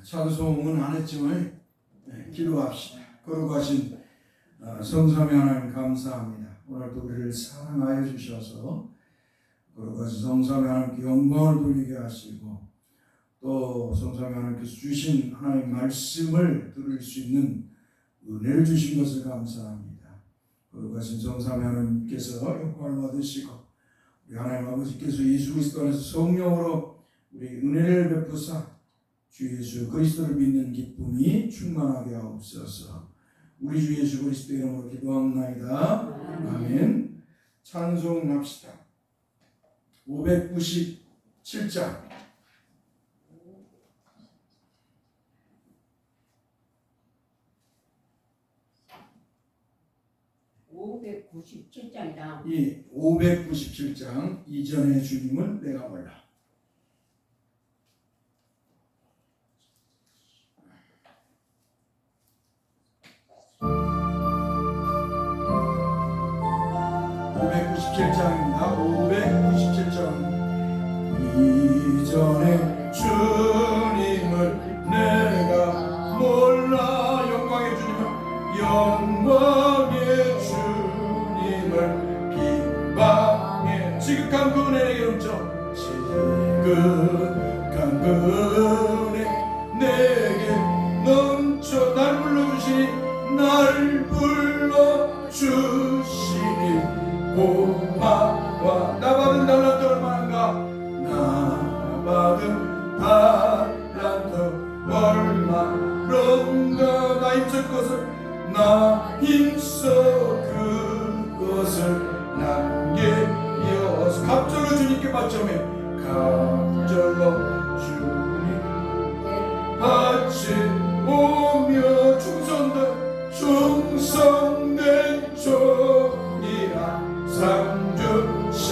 찬송은 안 했지만 기도합시다. 거룩하신 성삼위 하나님 감사합니다. 오늘도 우리를 사랑하여 주셔서 거룩하신 성삼위 하나님께 영광을 돌리게 하시고 또 성삼위 하나님께서 주신 하나님의 말씀을 들을 수 있는 은혜를 주신 것을 감사합니다. 거룩하신 성삼위 하나님께서 영광을 받으시고 우리 하나님 아버지께서 예수 그리스도 안에서 성령으로 우리 은혜를 베푸사 주 예수 그리스도를 믿는 기쁨이 충만하게 하옵소서. 우리 주 예수 그리스도의 이름으로 기도합나이다. 아멘. 찬송합시다. 597장. 이 597장 이전의 주님은 내가 몰라. (597장입니다) 597장. 이전의 주님을 내가 몰라. 영광의 주님을, 영광의 주님을 비방해. 지극한 그 은혜 내게 넘쳐. 지극한 그 은혜 내게 넘쳐. 날 불러주시니, 날 불러주시니 고마워. 나 받은 달란트 얼마인가? 나 받은 달란트 얼마인가? 나 힘써 그것을, 나 힘써 그것을 남기어서 갑절로 주님께 바쳐매. 갑절로 주님 바치오며 충성된 종이라 상주시.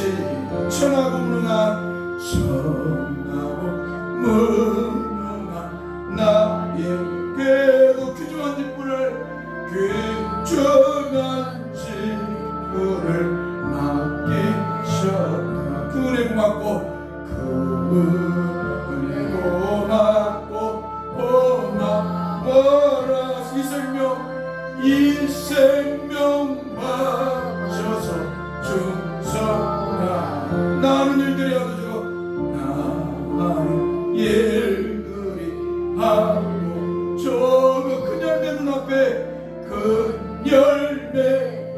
천하고 무능한 나에게도 귀중한 직분을 맡기셨다. 그 은혜 고맙고, 그 은혜 고마워라. 이 생명 바쳐서 충성하. 나는 일들이 하고 나는 일들이 하고 저거 큰 열매 눈앞에, 큰 열매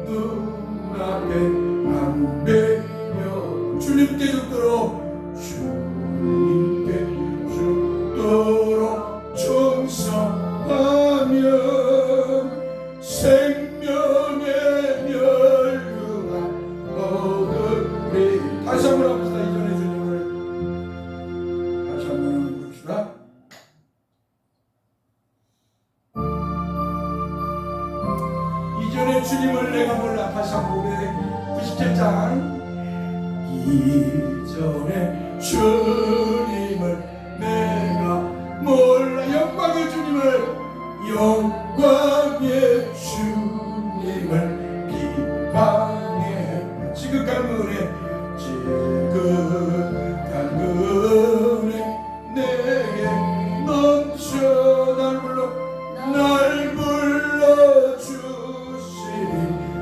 눈앞에 안 되며 주님께 죽도록 충성하며 생명의 멸류관 얻으리. 다시 한번 합시다. 이전의 주님을 다시 한번 부릅시다. 이전의 주님을 내가 몰라. 다시 한번 597장. 이전의 주님을 내가 몰라. 영광의 주님을, 영광의 주님을 비방해. 지극한 은혜, 지극한 은혜 내게 넘쳐. 날 불러주시니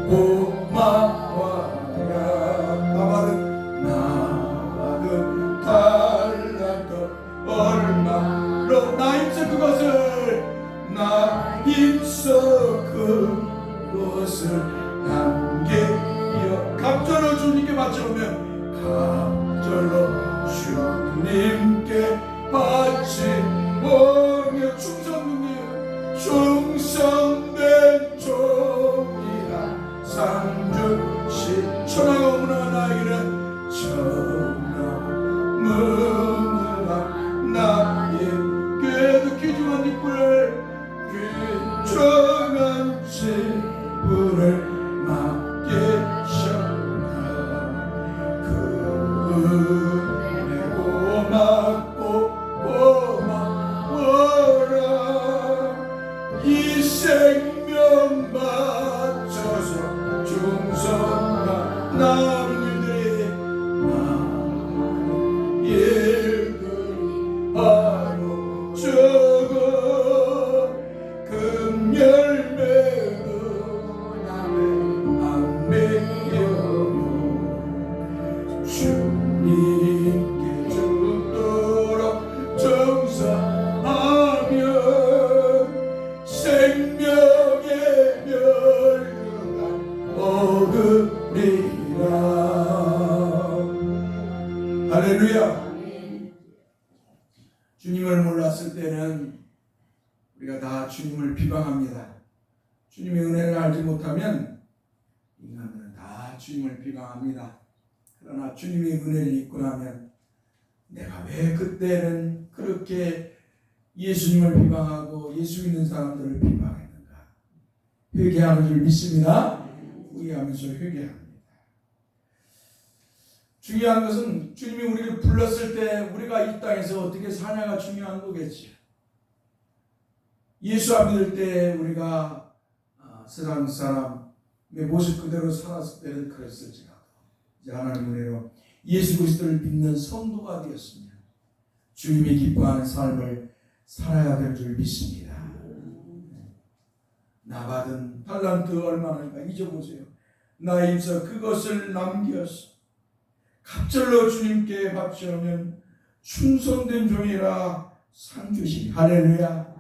고마워라. 나 받은 달란트 얼마로. 나 힘써 그것을, 나 힘써 그것을 남기어 갑절로 주님께 바쳐오면, 갑절로 주님께 바치오며 충성된 종이라 상주시. 천하가 무능한 나에게는 무능한 나에게도 귀중한 직분을 맡기셨다. 그 은혜 고마워라. 이 생명 바쳐서 충성하. 나는 일들이 하루 저거 할렐루야. 주님을 몰랐을 때는 우리가 다 주님을 비방합니다. 주님의 은혜를 알지 못하면 인간들은 다 주님을 비방합니다. 그러나 주님의 은혜를 잊고 나면 내가 왜 그때는 그렇게 예수님을 비방하고 예수 믿는 사람들을 비방했는가? 회개하는 줄 믿습니다. 후회하면서 회개합니다. 중요한 것은 주님이 우리를 불렀을 때 우리가 이 땅에서 어떻게 사냐가 중요한 거겠지. 예수 안 믿을 때 우리가 세상 사람의 모습 그대로 살았을 때는 그랬을지라도 이제 하나님 은혜로 예수 그리스도를 믿는 성도가 되었으면 주님이 기뻐하는 삶을 살아야 될 줄 믿습니다. 나 받은 달란트 얼마나 잊어보세요. 나 입서 그것을 남겼어. 갑절로 주님께 바치려면 충성된 종이라 상 주시니. 할렐루야.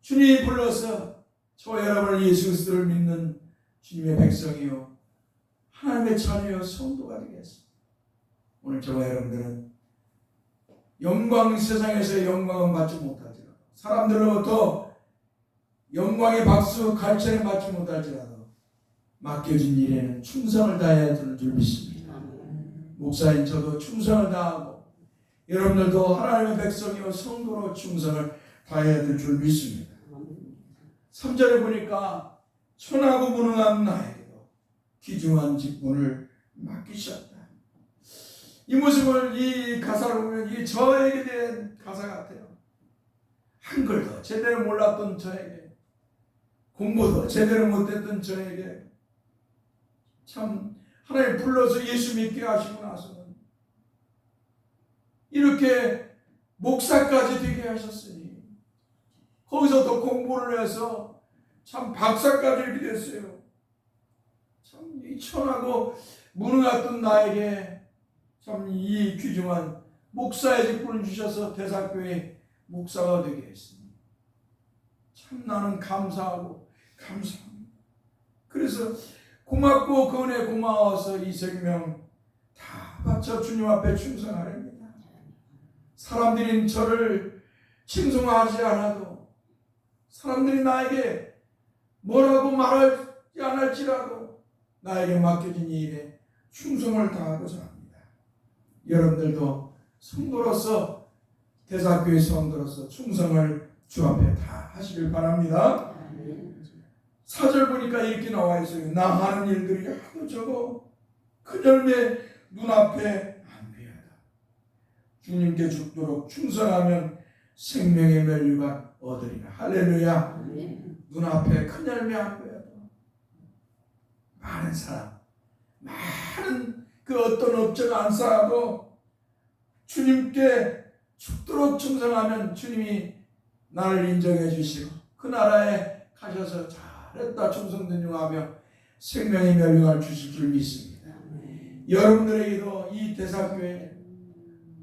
주님이 불러서 저와 여러분을 예수 그리스도를 믿는 주님의 백성이요 하나님의 자녀요 성도가 되겠습니다. 오늘 저와 여러분들은 영광, 세상에서의 영광은 받지 못하지라도 사람들로부터 영광의 박수, 갈채를 받지 못할지라도 맡겨진 일에는 충성을 다해야 되는 줄 믿습니다. 목사인 저도 충성을 다하고 여러분들도 하나님의 백성이요 성도로 충성을 다해야 될 줄 믿습니다. 3절에 보니까 천하고 무능한 나에게도 귀중한 직분을 맡기셨다. 이 모습을 이 가사를 보면 이 저에게 대한 가사 같아요. 한글도 제대로 몰랐던 저에게, 공부도 제대로 못했던 저에게 참 하나님 불러서 예수 믿게 하시고 나서는 이렇게 목사까지 되게 하셨으니 거기서 더 공부를 해서 참 박사까지 이렇게 됐어요. 참 이 천하고 무능했던 나에게 참 이 귀중한 목사의 직분을 주셔서 대사교회 목사가 되게 했습니다. 참 나는 감사하고 감사합니다. 그래서 고맙고 그 은혜 고마워서 이 생명 다 바쳐 주님 앞에 충성하렵니다. 사람들이 저를 칭송하지 않아도 사람들이 나에게 뭐라고 말하지 않을지라도 나에게 맡겨진 일에 충성을 다하고자 합니다. 여러분들도 성도로서 대사교회 성도로서 충성을 주 앞에 다 하시길 바랍니다. 4절 보니까 이렇게 나와 있어요. 나 하는 일들이 하도 적어 큰 열매 눈앞에 안 보여다. 주님께 죽도록 충성하면 생명의 멸류관 얻으리라. 할렐루야. 눈앞에 큰 열매 안 보여도 많은 사람, 많은 그 어떤 업적 안 쌓아도 주님께 죽도록 충성하면 주님이 나를 인정해 주시고 그 나라에 가셔서 잘했다 충성된 용하며 생명의 멸류관을 주실 줄 믿습니다. 여러분들에게도 이 대사교회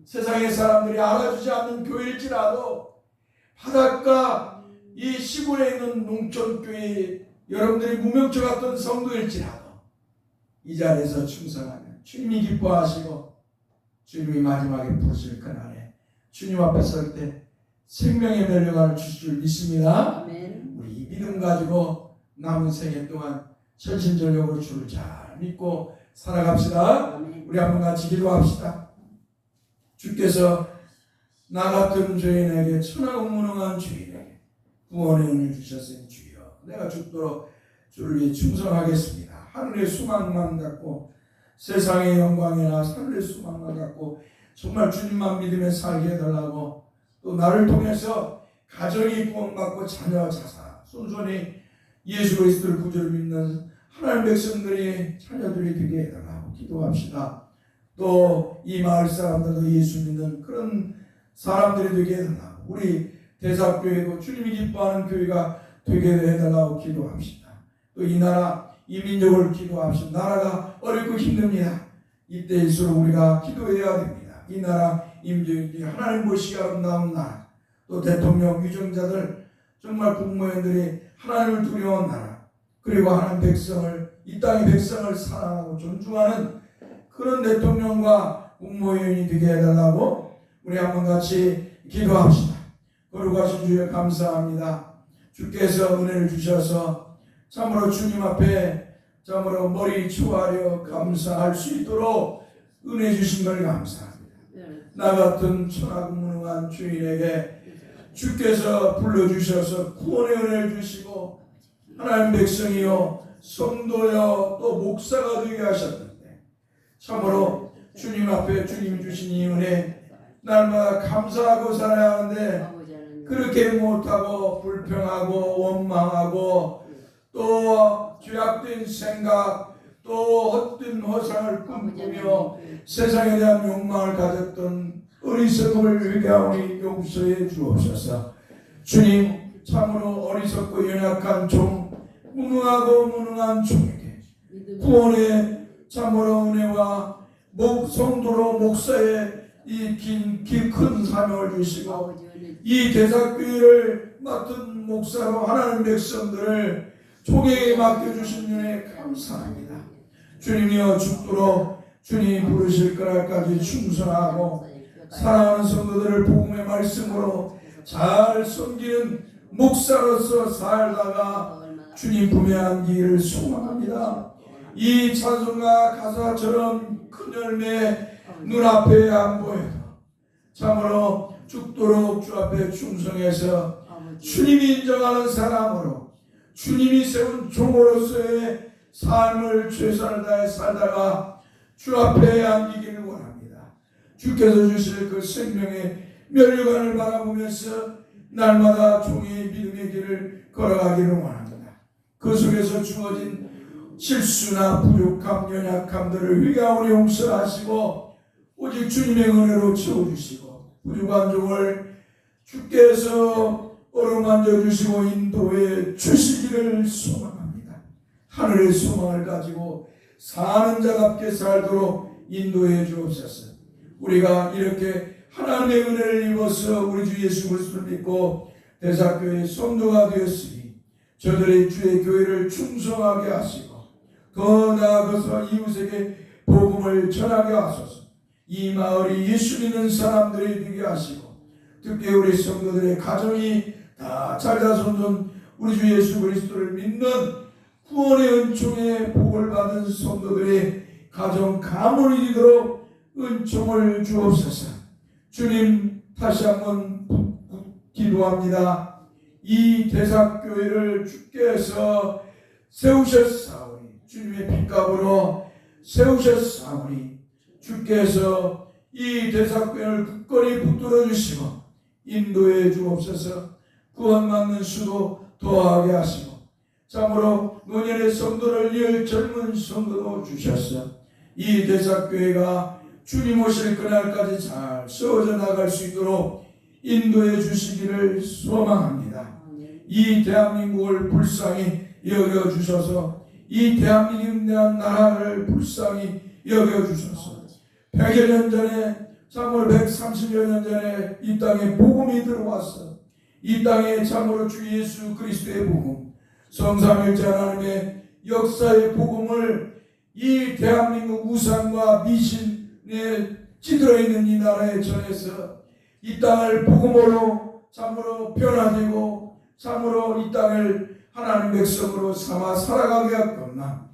세상의 사람들이 알아주지 않는 교회일지라도 바닷가 이 시골에 있는 농촌교회 여러분들이 무명처 같은 성도일지라도 이 자리에서 충성하면 주님이 기뻐하시고 주님이 마지막에 부르실 그날에 주님 앞에 설 때 생명의 멸류관을 주실 줄 믿습니다. 우리 이 믿음 가지고 남은 생애 동안 전심전력으로 주를 잘 믿고 살아갑시다. 우리 한번 같이 기도합시다. 주께서 나 같은 죄인에게 천하고 무능한 죄인에게 구원의 은혜를 주셨으니 주여 내가 죽도록 주를 위해 충성하겠습니다. 하늘의 수망만 갖고 세상의 영광이나 하늘의 수망만 갖고 정말 주님만 믿으며 살게 해달라고 또 나를 통해서 가정이 구원받고 자녀 자사 손손이 예수 그리스도를 구주로 믿는 하나님 백성들이 자녀들이 되게 해달라고 기도합시다. 또 이 마을 사람들도 예수 믿는 그런 사람들이 되게 해달라고 우리 대사교회도 주님이 기뻐하는 교회가 되게 해달라고 기도합시다. 또 이 나라 이 민족을 기도합시다. 나라가 어렵고 힘듭니다. 이때일수록 우리가 기도해야 됩니다. 이 나라 이 민족이 하나님 보시기 아름다운 나라 또 대통령 위정자들 정말 국무위원들이 하나님을 두려워한 나라 그리고 하나님 백성을 이 땅의 백성을 사랑하고 존중하는 그런 대통령과 국무위원이 되게 해달라고 우리 한번 같이 기도합시다. 거룩하신 주여 감사합니다. 주께서 은혜를 주셔서 참으로 주님 앞에 참으로 머리 초하려 감사할 수 있도록 은혜 주신 걸 감사합니다. 나 같은 천하고 무능한 주인에게 주께서 불러주셔서 구원의 은혜를 주시고 하나님 백성이요 성도요 또 목사가 되게 하셨는데 참으로 주님 앞에 주님이 주신 이 은혜 날마다 감사하고 살아야 하는데 그렇게 못하고 불평하고 원망하고 또 죄악된 생각 또 헛된 허상을 꿈꾸며 세상에 대한 욕망을 가졌던 어리석음을 회개하오니 용서해 주옵소서. 주님 참으로 어리석고 연약한 종 무능한 종에게 구원의 참으로 은혜와 성도로 목사의 이 큰 사명을 주시고 이 대사교회를 맡은 목사로 하나님 백성들을 종에게 맡겨주신 은혜 감사합니다. 주님이여 죽도록 주님 부르실 그날까지 충성하고 사랑하는 성도들을 복음의 말씀으로 잘 섬기는 목사로서 살다가 주님 품에 안기를 소망합니다. 이 찬송가 가사처럼 큰 열매 눈앞에 안 보여도 참으로 죽도록 주 앞에 충성해서 주님이 인정하는 사람으로 주님이 세운 종으로서의 삶을 최선을 다해 살다가 주 앞에 안기기를 원합니다. 주께서 주실 그 생명의 면류관을 바라보면서 날마다 종의 믿음의 길을 걸어가기를 원합니다. 그 속에서 주어진 실수나 부족함, 연약함들을 회개하오니 용서하시고 오직 주님의 은혜로 채워주시고 부족한 종을 주께서 어루만져 주시고 인도해 주시기를 소망합니다. 하늘의 소망을 가지고 사는 자답게 살도록 인도해 주옵소서. 우리가 이렇게 하나님의 은혜를 입어서 우리 주 예수 그리스도를 믿고 대사교회의 성도가 되었으니 저들의 주의 교회를 충성하게 하시고 더 나아가서 이웃에게 복음을 전하게 하소서. 이 마을이 예수 믿는 사람들이 되게 하시고 특히 우리 성도들의 가정이 다 잘자손손 우리 주 예수 그리스도를 믿는 구원의 은총에 복을 받은 성도들의 가정 가문이 되도록 은총을 주옵소서. 주님 다시 한번 기도합니다. 이 대사교회를 주께서 세우셨사오니 주님의 핏값으로 세우셨사오니 주께서 이 대사교회를 굳건히 붙들어 주시고 인도해 주옵소서. 구원받는 수도 더하게 하시고 참으로 노년의 성도를 위해 젊은 성도도 주셨어. 이 대사교회가 주님 오실 그날까지 잘 세워져 나갈 수 있도록 인도해 주시기를 소망합니다. 이 대한민국을 불쌍히 여겨주셔서 이 대한민국에 대한 나라를 불쌍히 여겨주셔서 100여 년 전에 참으로 130여 년 전에 이 땅에 복음이 들어왔어. 이 땅에 참으로 주 예수 그리스도의 복음 성삼일체 하나님의 역사의 복음을 이 대한민국 우상과 미신에 찌들어 있는 이 나라에 전해서 이 땅을 복음으로 참으로 변화되고 참으로 이 땅을 하나님 백성으로 삼아 살아가게 하건만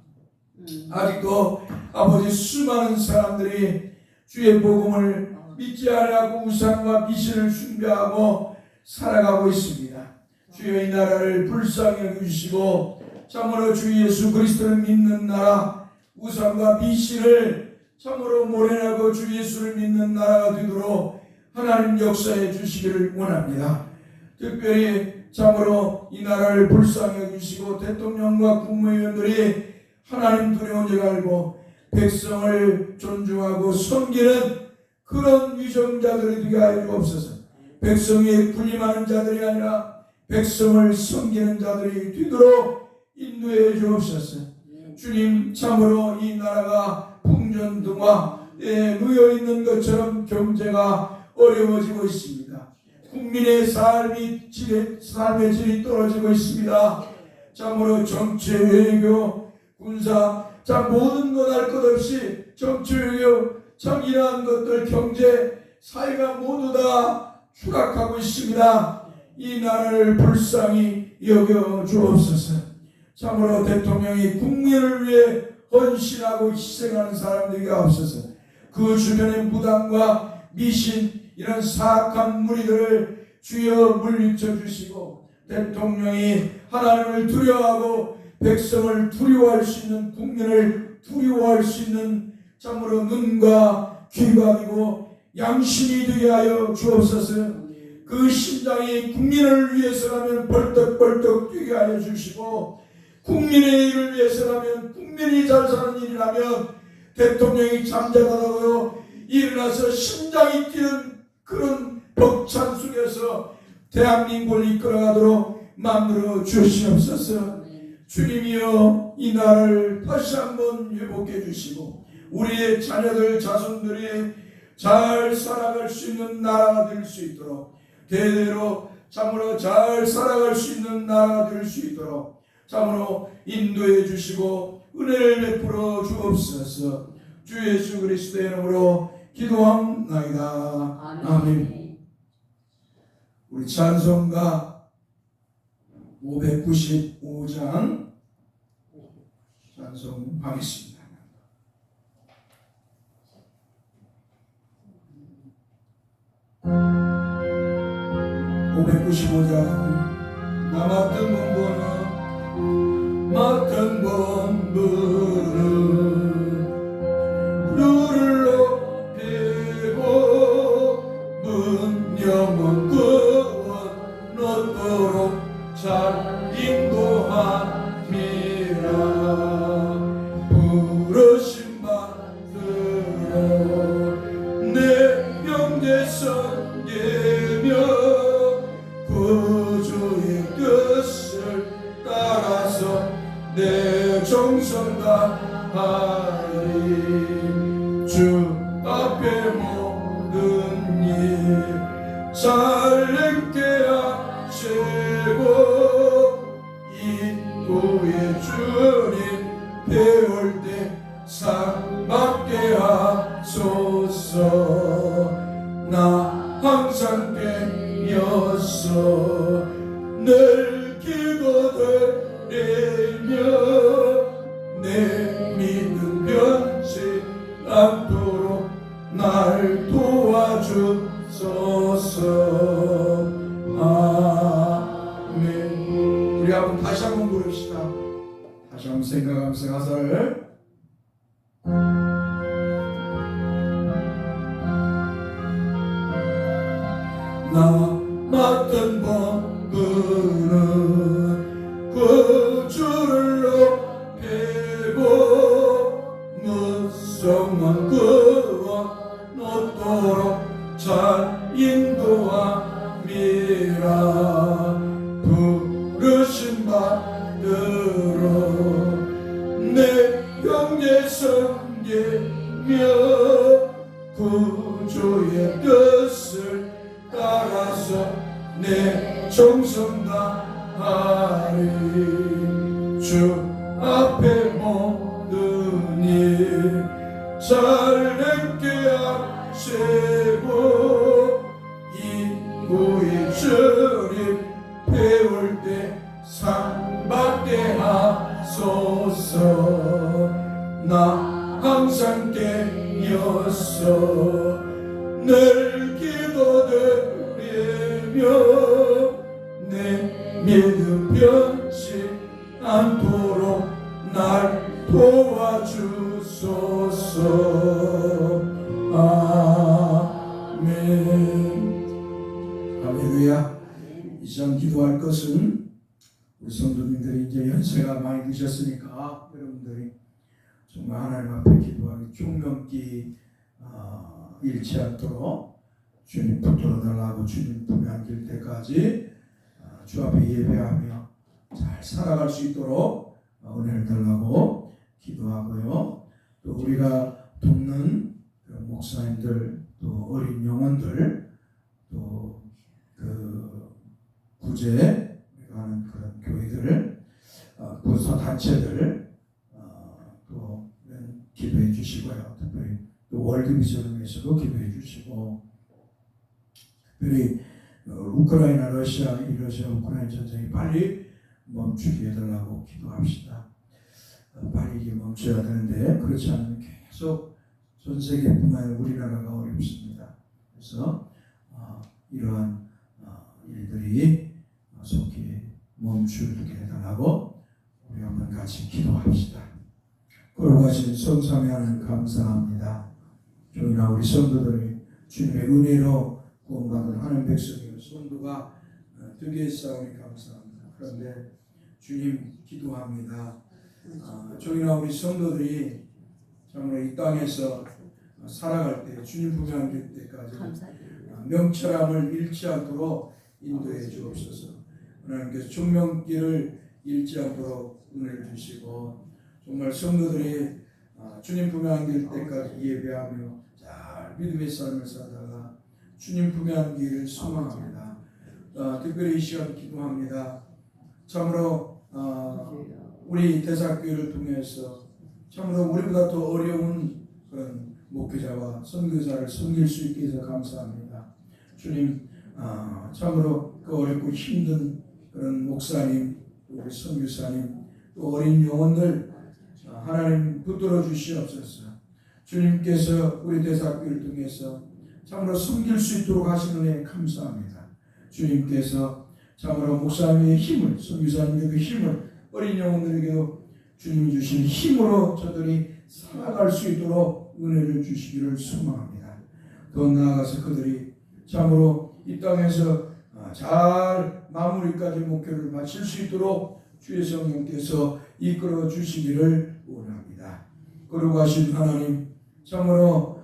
아직도 아버지 수많은 사람들이 주의 복음을 믿지 않고 우상과 미신을 숭배하고 살아가고 있습니다. 주여 이 나라를 불쌍히 여기시고 참으로 주 예수 그리스도를 믿는 나라 우상과 미신을 참으로 모면하고 주 예수를 믿는 나라가 되도록 하나님 역사해 주시기를 원합니다. 특별히 참으로 이 나라를 불쌍히 여기시고 대통령과 국무위원들이 하나님 두려운 줄 알고 백성을 존중하고 섬기는 그런 위정자들이 되게 하여 주옵소서. 백성에 군림하는 자들이 아니라 백성을 섬기는 자들이 되도록 인도해 주옵소서. 주님 참으로 이 나라가 풍전등화에 놓여 있는 것처럼 경제가 어려워지고 있습니다. 국민의 삶의 질이 떨어지고 있습니다. 참으로 정치, 외교, 군사, 자 모든 것 할 것 없이 정치, 외교, 참 이러한 것들, 경제, 사회가 모두 다 추락하고 있습니다. 이 나라를 불쌍히 여겨 주옵소서. 참으로 대통령이 국민을 위해 헌신하고 희생하는 사람들이 없어서 그 주변의 무당과 미신 이런 사악한 무리들을 주여 물리쳐 주시고 대통령이 하나님을 두려워하고 백성을 두려워할 수 있는, 국민을 두려워할 수 있는 참으로 눈과 귀가 되고 양심이 되게 하여 주옵소서. 그 심장이 국민을 위해서라면 벌떡벌떡 뛰게 하여 주시고 국민의 일을 위해서라면, 국민이 잘 사는 일이라면 대통령이 잠자다가도 일어나서 심장이 뛰는 그런 벅찬 속에서 대한민국을 이끌어가도록 만들어 주시옵소서. 주님이여 이 나라를 다시 한번 회복해 주시고 우리의 자녀들 자손들이 잘 살아갈 수 있는 나라가 될 수 있도록, 대대로 참으로 잘 살아갈 수 있는 나라가 될 수 있도록 참으로 인도해 주시고 은혜를 베풀어 주옵소서. 주 예수 그리스도의 이름으로 기도합나이다. 아멘. 우리 찬송가 595장 찬송하겠습니다. 595장. 나 맡은 본분은 너를 높이고 문명은 구원 얻도록 잘 인도함이라. 부르심 받들어 내 형제 섬기며 구주의 뜻을 따라서 내 정성 다하리. 주 앞에 모든 일 잘 행케 하시고 인도의 주님 배울 때 상 받게 하소서. 나 항상 깨어서 늘 기도드리며 내 믿음 변치 않도록 날 도와주소서. 아멘. 우리 한번 다시 한번 부릅시다. 다시 한번 생각하면서 가사를. 나 맡은 본분은 구주를 높이고 무성한 구원 얻도록 잘 인도함이라. 부르심 받들어 내 형제 섬기며 구주의 뜻을 따라서 내 정성 다하리. 주 앞에 모든 일 잘 행케 하시고 인고의 주님 배울 때 상 받게 하소서. 나 항상 깨어서 늘 기도드리며 내 믿음 변치 않도록 날 도와주소서. 아멘. 할렐루야. 이전 기도할 것은 우리 성도님들이 이제 연세가 많이 드셨으니까 여러분들이 정말 하나님 앞에 기도하기 총명기 잃지 않도록 주님 붙들어 달라고 주님 품에 안길 때까지 주 앞에 예배하며 잘 살아갈 수 있도록 은혜를 달라고 기도하고요. 또 우리가 돕는 목사님들, 또 어린 영혼들, 또 그 구제 하는 그런 교회들, 부서 단체들 기도해 주시고요. 특별히 또 월드비전을 위해서도 기도해 주시고, 특별히 우크라이나 우크라이나 전쟁이 빨리 멈추게 해달라고 기도합시다. 빨리 이게 멈춰야 되는데 그렇지 않으면 계속 전 세계뿐만 아니라 우리나라가 어렵습니다. 그래서 이러한 일들이 속히 멈추게 해달라고 우리 한번 같이 기도합시다. 거룩하신 성삼위 하나님 감사합니다. 저희나 우리 성도들이 주님의 은혜로 구원받은 하나님 백성이요 성도가 되게 했사오니 감사합니다. 그런데 주님 기도합니다. 저희나 우리 성도들이 참으로 이 땅에서 살아갈 때 주님 분양될 때까지 명철함을 잃지 않도록 인도해 주옵소서. 하나님께서 총명길을 잃지 않도록 은혜를 주시고, 정말 성도들이 주님 분양될 때까지 예배하며 잘 믿음의 삶을 살다가 주님 분양한 길을 소망합니다. 특별히 이 시간 기도합니다. 참으로 우리 대사교회를 통해서 참으로 우리보다 더 어려운 그런 목회자와 선교사를 섬길 수 있게 해서 감사합니다. 주님, 참으로 그 어렵고 힘든 그런 목사님, 우리 선교사님, 또 어린 영혼들 하나님 붙들어 주시옵소서. 주님께서 우리 대사교회를 통해서 참으로 섬길 수 있도록 하시는 은혜 감사합니다. 주님께서 참으로 목사님의 힘을, 선교사님의 그 힘을 어린 영혼들에게도 주님이 주신 힘으로 저들이 살아갈 수 있도록 은혜를 주시기를 소망합니다. 더 나아가서 그들이 참으로 이 땅에서 잘 마무리까지 목표를 마칠 수 있도록 주의 성령께서 이끌어 주시기를 원합니다. 거룩하신 하나님, 참으로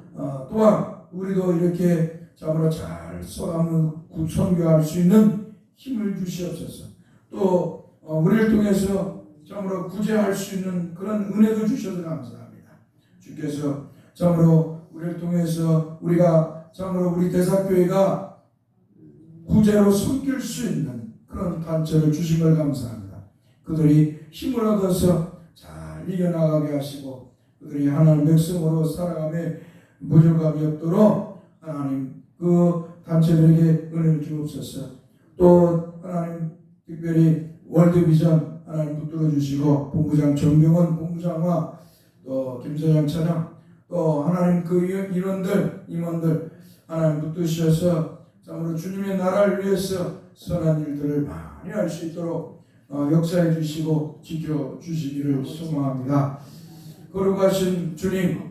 또한 우리도 이렇게 참으로 잘 써가면 선교할 수 있는 힘을 주시옵소서. 또 우리를 통해서 참으로 구제할 수 있는 그런 은혜도 주셔서 감사합니다. 주께서 참으로 우리를 통해서 우리가 참으로 우리 대사교회가 구제로 섬길 수 있는 그런 단체를 주신 걸 감사합니다. 그들이 힘을 얻어서 잘 이겨나가게 하시고 그들이 하나님 백성으로 살아가며 부족함이 없도록 하나님 그 단체들에게 은혜를 주옵소서. 또 하나님 특별히 월드비전 하나님 붙들어 주시고 본부장 정병원 본부장과 또 김서영 차장 또 하나님 그 임원들 하나님 붙드셔서 참으로 주님의 나라를 위해서 선한 일들을 많이 할 수 있도록 역사해 주시고 지켜 주시기를 소망합니다. 거룩하신 주님,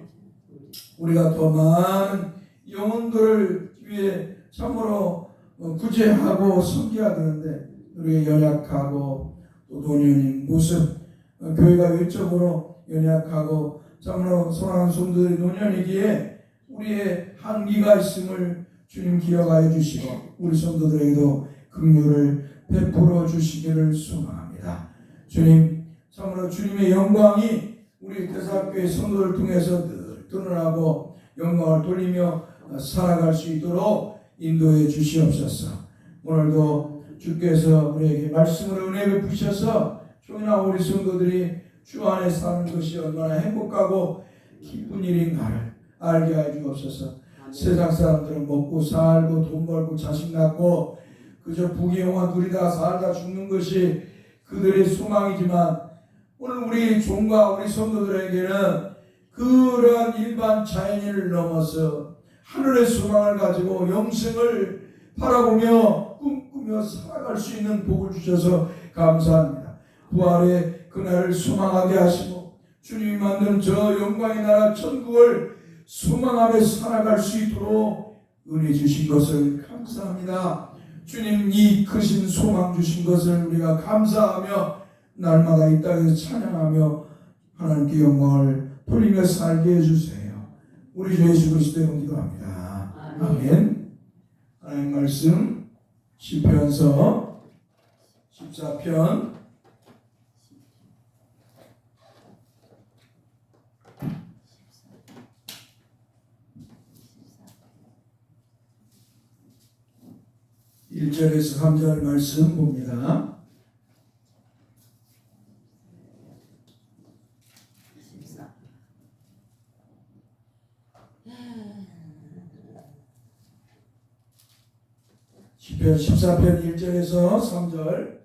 우리가 더 많은 영혼들을 위해 참으로 구제하고 섬겨야 되는데 우리의 연약하고 또 노년인 모습, 교회가 외적으로 연약하고 참으로 소망하는 성도들이 노년이기에 우리의 한계가 있음을 주님 기억하여 주시고 우리 성도들에게도 긍휼을 베풀어 주시기를 소망합니다. 주님, 참으로 주님의 영광이 우리 대사교회 성도를 통해서 늘 드러나고 영광을 돌리며 살아갈 수 있도록 인도해 주시옵소서. 오늘도 주께서 우리에게 말씀으로 은혜를 부셔서 종이나 우리 성도들이 주 안에 사는 것이 얼마나 행복하고 기쁜 일인가를 알게 해 주옵소서. 세상 사람들은 먹고 살고 돈 벌고 자식 낳고 그저 부귀영화 누리다 살다 죽는 것이 그들의 소망이지만 오늘 우리 종과 우리 성도들에게는 그러한 일반 자연인을 넘어서 하늘의 소망을 가지고 영생을 바라보며 꿈꾸며 살아갈 수 있는 복을 주셔서 감사합니다. 부활의 그날을 소망하게 하시고 주님이 만든 저 영광의 나라 천국을 소망하며 살아갈 수 있도록 은혜 주신 것을 감사합니다. 주님, 이 크신 소망 주신 것을 우리가 감사하며 날마다 이 땅에서 찬양하며 하나님께 영광을 돌리며 살게 해주세요. 우리 주 예수 그리스도의 이름으로 기도합니다. 아멘. 하나님 말씀 시편서 14편 1절에서 3절 말씀 봅니다. 시편 14편 1절에서 3절.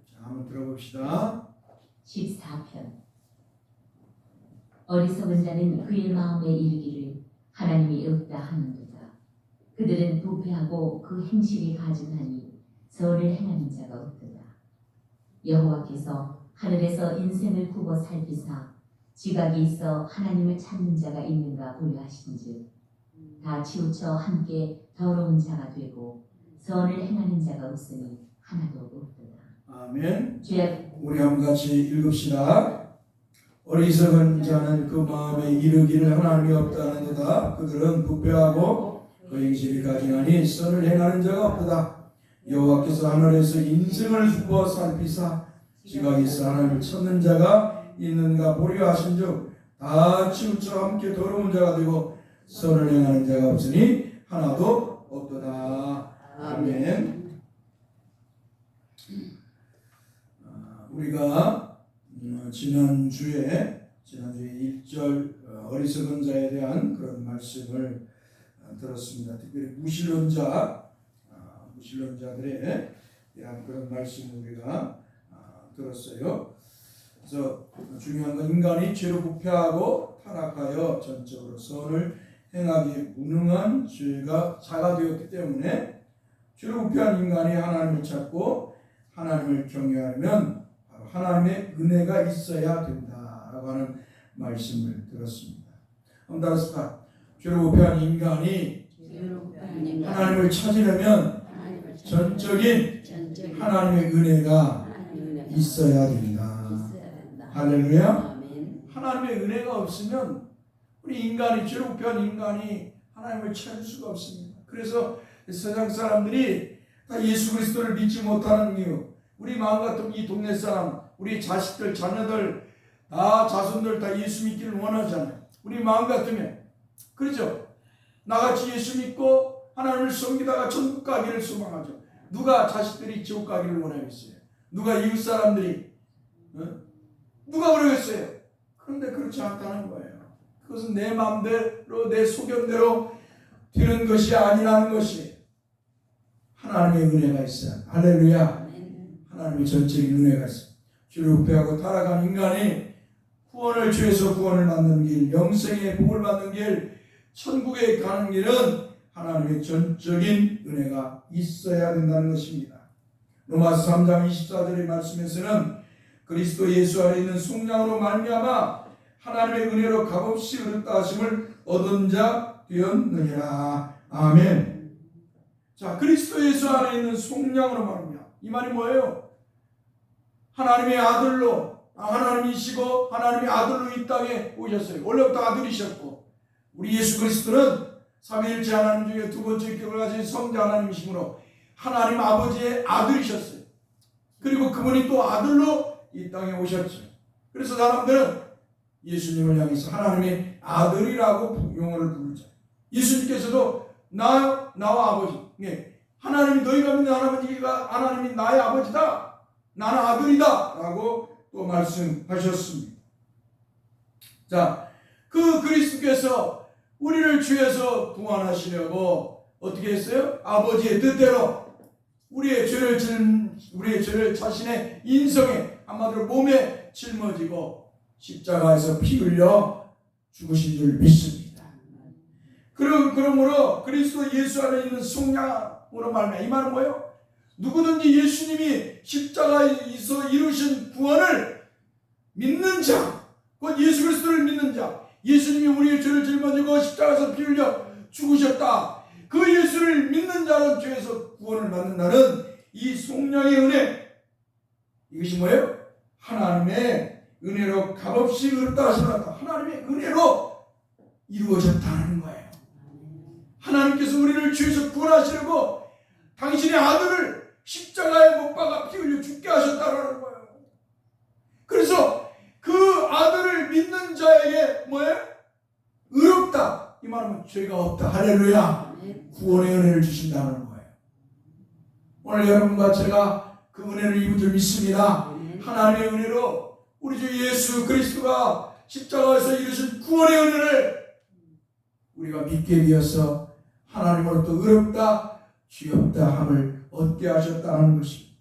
자, 한번 들어봅시다. 14편. 어리석은 자는 그의 마음에 이르기를 하나님이 없다 하는도다. 그들은 부패하고 그 행실이 가증하니 선을 행하는 자가 없도다. 여호와께서 하늘에서 인생을 굽어 살피사 지각이 있어 하나님을 찾는 자가 있는가 보려 하신즉 다 치우쳐 함께 더러운 자가 되고 선을 행하는 자가 없으니 하나도 없도다. 아멘. 죄악 우리 한번 같이 읽읍시다. 어리석은 자는 그 마음에 이르기를 하나님이 없다는도다. 그들은 부패하고 그 행실이 가증하니 선을 행하는 자가 없도다. 여호와께서 하늘에서 인생을 굽어 살피사 지각이 있어 하나님을 찾는 자가 있는가 보려 하신즉 다 치우쳐 함께 더러운 자가 되고 선을 행하는 자가 없으니 하나도 없도다. 아멘. 우리가 지난주에 1절 어리석은 자에 대한 그런 말씀을 들었습니다. 특별히 무신론자들에 대한 그런 말씀을 우리가 들었어요. 그래서 중요한 건 인간이 죄로 부패하고 타락하여 전적으로 선을 행하기 무능한 죄가 자가 되었기 때문에 죄로 부패한 인간이 하나님을 찾고 하나님을 경외하면 바로 하나님의 은혜가 있어야 된다라고 하는 말씀을 들었습니다. 따라서 죄로 부패한 인간이 하나님을 찾으려면 전적인 하나님의 은혜가 있어야 된다. 할렐루야. 하나님의 은혜가 없으면 우리 인간이 죄로 부패한 인간이 하나님을 찾을 수가 없습니다. 그래서 세상 사람들이 다 예수 그리스도를 믿지 못하는 이유, 우리 마음 같은 이 동네 사람, 우리 자식들, 자녀들, 다 자손들 다 예수 믿기를 원하잖아요. 우리 마음 같으면 그렇죠. 나같이 예수 믿고 하나님을 섬기다가 천국 가기를 소망하죠. 누가 자식들이 지옥 가기를 원하겠어요? 누가 이웃 사람들이 누가 그러겠어요? 그런데 그렇지 않다는 거예요. 그것은 내 마음대로 내 소견대로 되는 것이 아니라는 것이 하나님의 은혜가 있어요. 할렐루야. 하나님의 전적인 은혜가 있어요. 죄를 부패하고 타락한 인간이 죄에서 구원을 받는 길, 영생의 복을 받는 길, 천국에 가는 길은 하나님의 전적인 은혜가 있어야 된다는 것입니다. 로마서 3장 24절의 말씀에서는 그리스도 예수 안에 있는 속량으로 말미암아 하나님의 은혜로 값없이 의롭다 하심을 얻은 자 되었느니라. 아멘. 자, 그리스도 예수 안에 있는 속량으로 말합니다. 이 말이 뭐예요? 하나님의 아들로, 하나님이시고 하나님의 아들로 이 땅에 오셨어요. 원래부터 아들이셨고, 우리 예수 그리스도는 삼위일체 하나님 중에 두 번째 격을 가진 성자 하나님이시므로 하나님 아버지의 아들이셨어요. 그리고 그분이 또 아들로 이 땅에 오셨죠. 그래서 사람들은 예수님을 향해서 하나님의 아들이라고 용어를 부르죠. 예수님께서도 나와 아버지, 하나님이 너희가 믿는 하나님이 나의 아버지다, 나는 아들이다 라고 또 말씀하셨습니다. 자, 그 그리스도께서 우리를 죄에서 구원하시려고 어떻게 했어요? 아버지의 뜻대로 우리의 죄를 자신의 인성에, 한마디로 몸에 짊어지고 십자가에서 피 흘려 죽으신 줄 믿습니다. 그러므로 그리스도 예수 안에 있는 속량으로 말미암아, 이 말은 뭐예요? 누구든지 예수님이 십자가에서 이루신 구원을 믿는 자, 곧 예수 그리스도를 믿는 자, 예수님이 우리의 죄를 짊어지고 십자가에서 피 흘려 죽으셨다, 그 예수를 믿는 자는 죄에서 구원을 받는다는 이 속량의 은혜, 이것이 뭐예요? 하나님의 은혜로 값없이 의롭다 하시다, 하나님의 은혜로 이루어졌다는 거예요. 하나님께서 우리를 죄에서 구원하시려고 당신의 아들을 십자가에 못 박아 피 흘려 죽게 하셨다는 거예요. 그래서 그 아들을 믿는 자에게 뭐예요? 의롭다, 이 말은 죄가 없다. 할렐루야. 아멘. 구원의 은혜를 주신다는 거예요. 오늘 여러분과 제가 그 은혜를 입은 줄 믿습니다. 아멘. 하나님의 은혜로 우리 주 예수 그리스도가 십자가에서 이루신 구원의 은혜를 우리가 믿게 되어서 하나님으로부터 의롭다 주였다 함을 얻게 하셨다는 것입니다.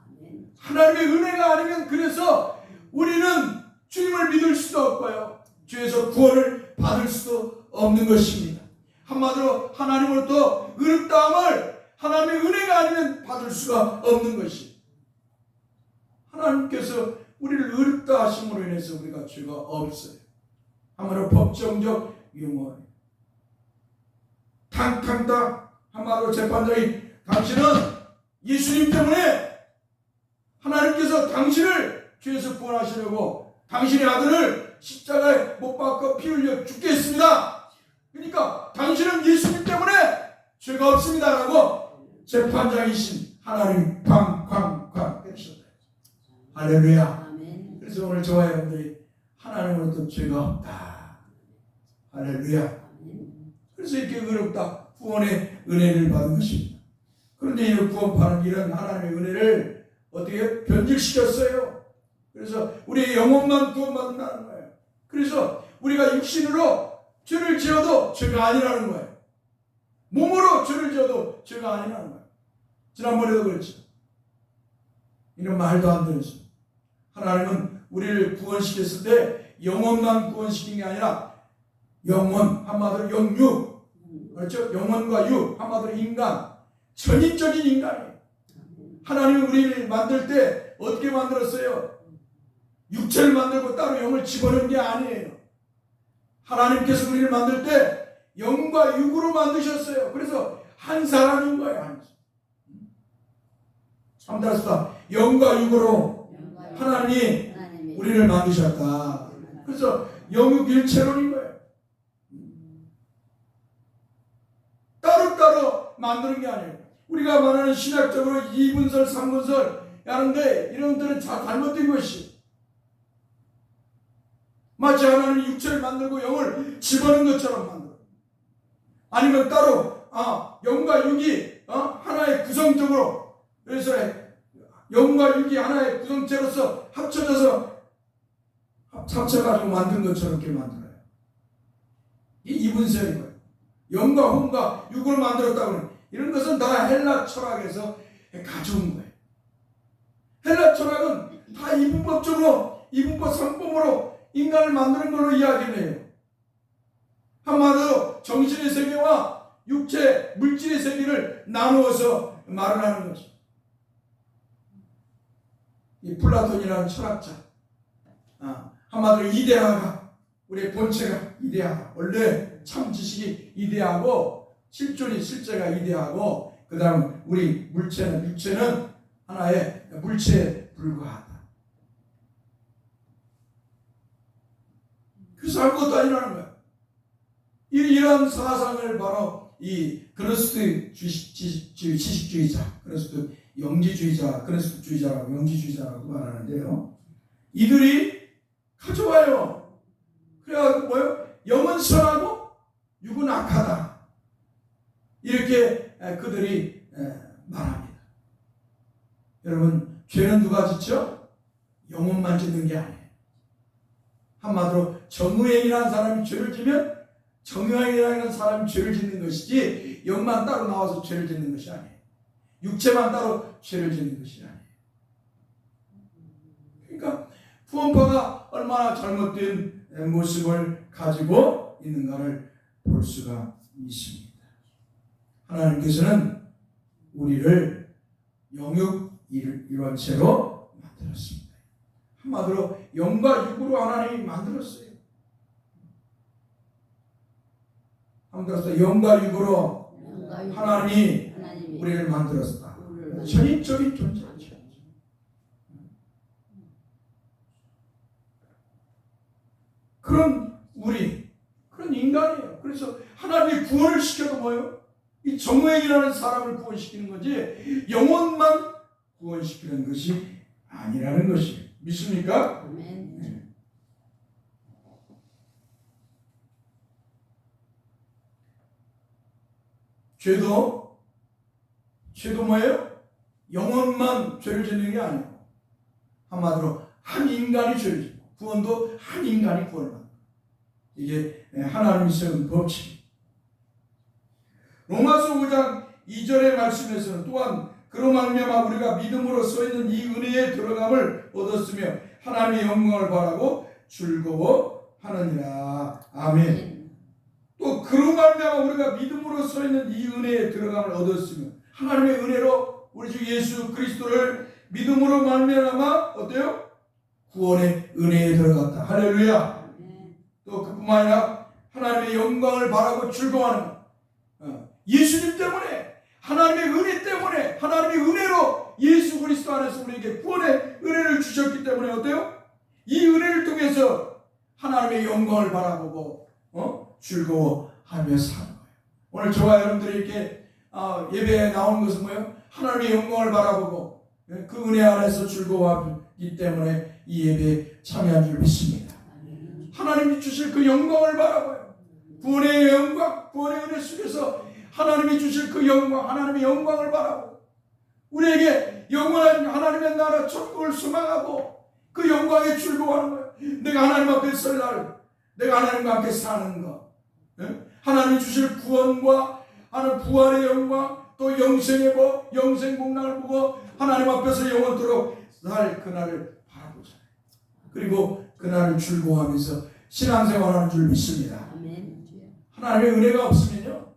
아멘. 하나님의 은혜가 아니면 그래서 우리는 주님을 믿을 수도 없고요, 주에서 구원을 받을 수도 없는 것입니다. 한마디로 하나님으로부터 의롭다함을 하나님의 은혜가 아니면 받을 수가 없는 것입니다. 하나님께서 우리를 의롭다 하심으로 인해서 우리가 죄가 없어요. 한마디로 법정적 유무원. 탕탕탕 한마디로 재판장이 당신은 예수님 때문에 하나님께서 당신을 죄에서 구원하시려고 당신의 아들을 십자가에 못 박고 피 흘려 죽게 했습니다. 그러니까 당신은 예수님 때문에 죄가 없습니다라고 재판장이신 하나님 쾅쾅쾅 때리셨다. 할렐루야. 아멘. 그래서 오늘 저와 여러분들이 하나님으로부터 죄가 없다. 할렐루야. 아멘. 그래서 이렇게 의롭다 구원의 은혜를 받은 것입니다. 그런데 이 구원받은 이런 하나님의 은혜를 어떻게 변질시켰어요? 그래서 우리의 영혼만 구원받는다는 거예요. 그래서 우리가 육신으로 죄를 지어도 죄가 아니라는 거예요. 몸으로 죄를 지어도 죄가 아니라는 거예요. 지난번에도 그랬죠. 이런 말도 안 되는 소리. 하나님은 우리를 구원시켰을 때 영혼만 구원시킨 게 아니라 영혼, 한마디로 영육, 그렇죠? 영혼과 육, 한마디로 인간, 전인적인 인간이에요. 하나님은 우리를 만들 때 어떻게 만들었어요? 육체를 만들고 따로 영을 집어넣은 게 아니에요. 하나님께서 우리를 만들 때 영과 육으로 만드셨어요. 그래서 한 사람인 거예요. 참다스다. 영과 육으로 하나님이 우리를 만드셨다. 그래서 영육일체론인 거예요. 따로따로 만드는 게 아니에요. 우리가 말하는 신학적으로 2분설, 3분설 하는데 이런 것들은 다 잘못된 것이. 마치 하나는 육체를 만들고 영을 집어넣은 것처럼 만들어. 아니면 따로 영과 육이 하나의 구성적으로, 그래서 영과 육이 하나의 구성체로서 합쳐져서 합쳐가지고 만든 것처럼 이렇게 만들어요. 이 이분설인 거예요. 영과 혼과 육을 만들었다고. 이런 것은 다 헬라 철학에서 가져온 거예요. 헬라 철학은 다 이분법적으로, 이분법 상법으로 인간을 만드는 걸로 이야기를 해요. 한마디로 정신의 세계와 육체, 물질의 세계를 나누어서 말을 하는 거죠. 이 플라톤이라는 철학자, 한마디로 이데아가, 우리의 본체가 이데아, 원래 참 지식이 이데아고 실존이 실제가 이데아고, 그 다음 우리 물체는, 육체는 하나의 물체에 불과하다. 그래서 아무것도 아니라는 거야. 이런 사상을 바로 이 그노스트 지식주의자, 그노스트 영지주의자, 그노스트주의자라고 영지주의자라고 말하는데요. 이들이 가져와요. 그래가지고 뭐예요? 영은 선하고 육은 악하다. 이렇게 그들이 말합니다. 여러분, 죄는 누가 짓죠? 영혼만 짓는 게 아니에요. 한마디로 정의행이라는 사람이 죄를 지면 정의행이라는 사람이 죄를 짓는 것이지, 영만 따로 나와서 죄를 짓는 것이 아니에요. 육체만 따로 죄를 짓는 것이 아니에요. 그러니까 구원파가 얼마나 잘못된 모습을 가지고 있는가를 볼 수가 있습니다. 하나님께서는 우리를 영육 일원체로 만들었습니다. 한마디로 영과 육으로 하나님이 만들었어요. 한마디로 영과 육으로 하나님이 우리를 만들었다. 전인적인 존재죠. 그런 그런 인간이에요. 그래서 하나님이 구원을 시켜도 뭐예요? 이 정의이라는 사람을 구원시키는 거지 영혼만 구원시키는 것이 아니라는 것이에요. 믿습니까? 아멘. 죄도 뭐예요? 영혼만 죄를 짓는 게 아니고 한마디로 한 인간이 죄를 짓고 구원도 한 인간이 구원을 받는 거예요. 이게 하나님이 세운 법칙. 로마서 5장 2절의 말씀에서는 또한 그로 말미암아 우리가 믿음으로 써있는 이 은혜에 들어감을 얻었으며 하나님의 영광을 바라고 즐거워하느니라. 아멘. 또 그로 말미암아 우리가 믿음으로 써있는 이 은혜에 들어감을 얻었으며 하나님의 은혜로 우리 주 예수 그리스도를 믿음으로 말미암아 어때요? 구원의 은혜에 들어갔다. 할렐루야. 또 그뿐만 아니라 하나님의 영광을 바라고 즐거워하는 것. 예수님 때문에 하나님의 은혜 때문에 하나님의 은혜로 예수 그리스도 안에서 우리에게 구원의 은혜를 주셨기 때문에 어때요? 이 은혜를 통해서 하나님의 영광을 바라보고 즐거워하며 사는 거예요. 오늘 저와 여러분들이 이렇게 예배에 나오는 것은 뭐예요? 하나님의 영광을 바라보고 그 은혜 안에서 즐거워하기 때문에 이 예배에 참여한 줄 믿습니다. 하나님이 주실 그 영광을 바라봐요. 구원의 영광, 구원의 은혜 속에서 하나님이 주실 그 영광, 하나님의 영광을 바라보고 우리에게 영원한 하나님의 나라 천국을 소망하고 그 영광에 즐거워하는 거예요. 내가 하나님 앞에 설 날, 내가 하나님과 함께 사는 것, 하나님이 주실 구원과 하나님 부활의 영광, 또 영생의 복, 영생 복락을 보고 하나님 앞에서 영원토록 살 그날을 바라보자. 그리고 그날을 즐거워하면서 신앙생활하는 줄 믿습니다. 하나님의 은혜가 없으면요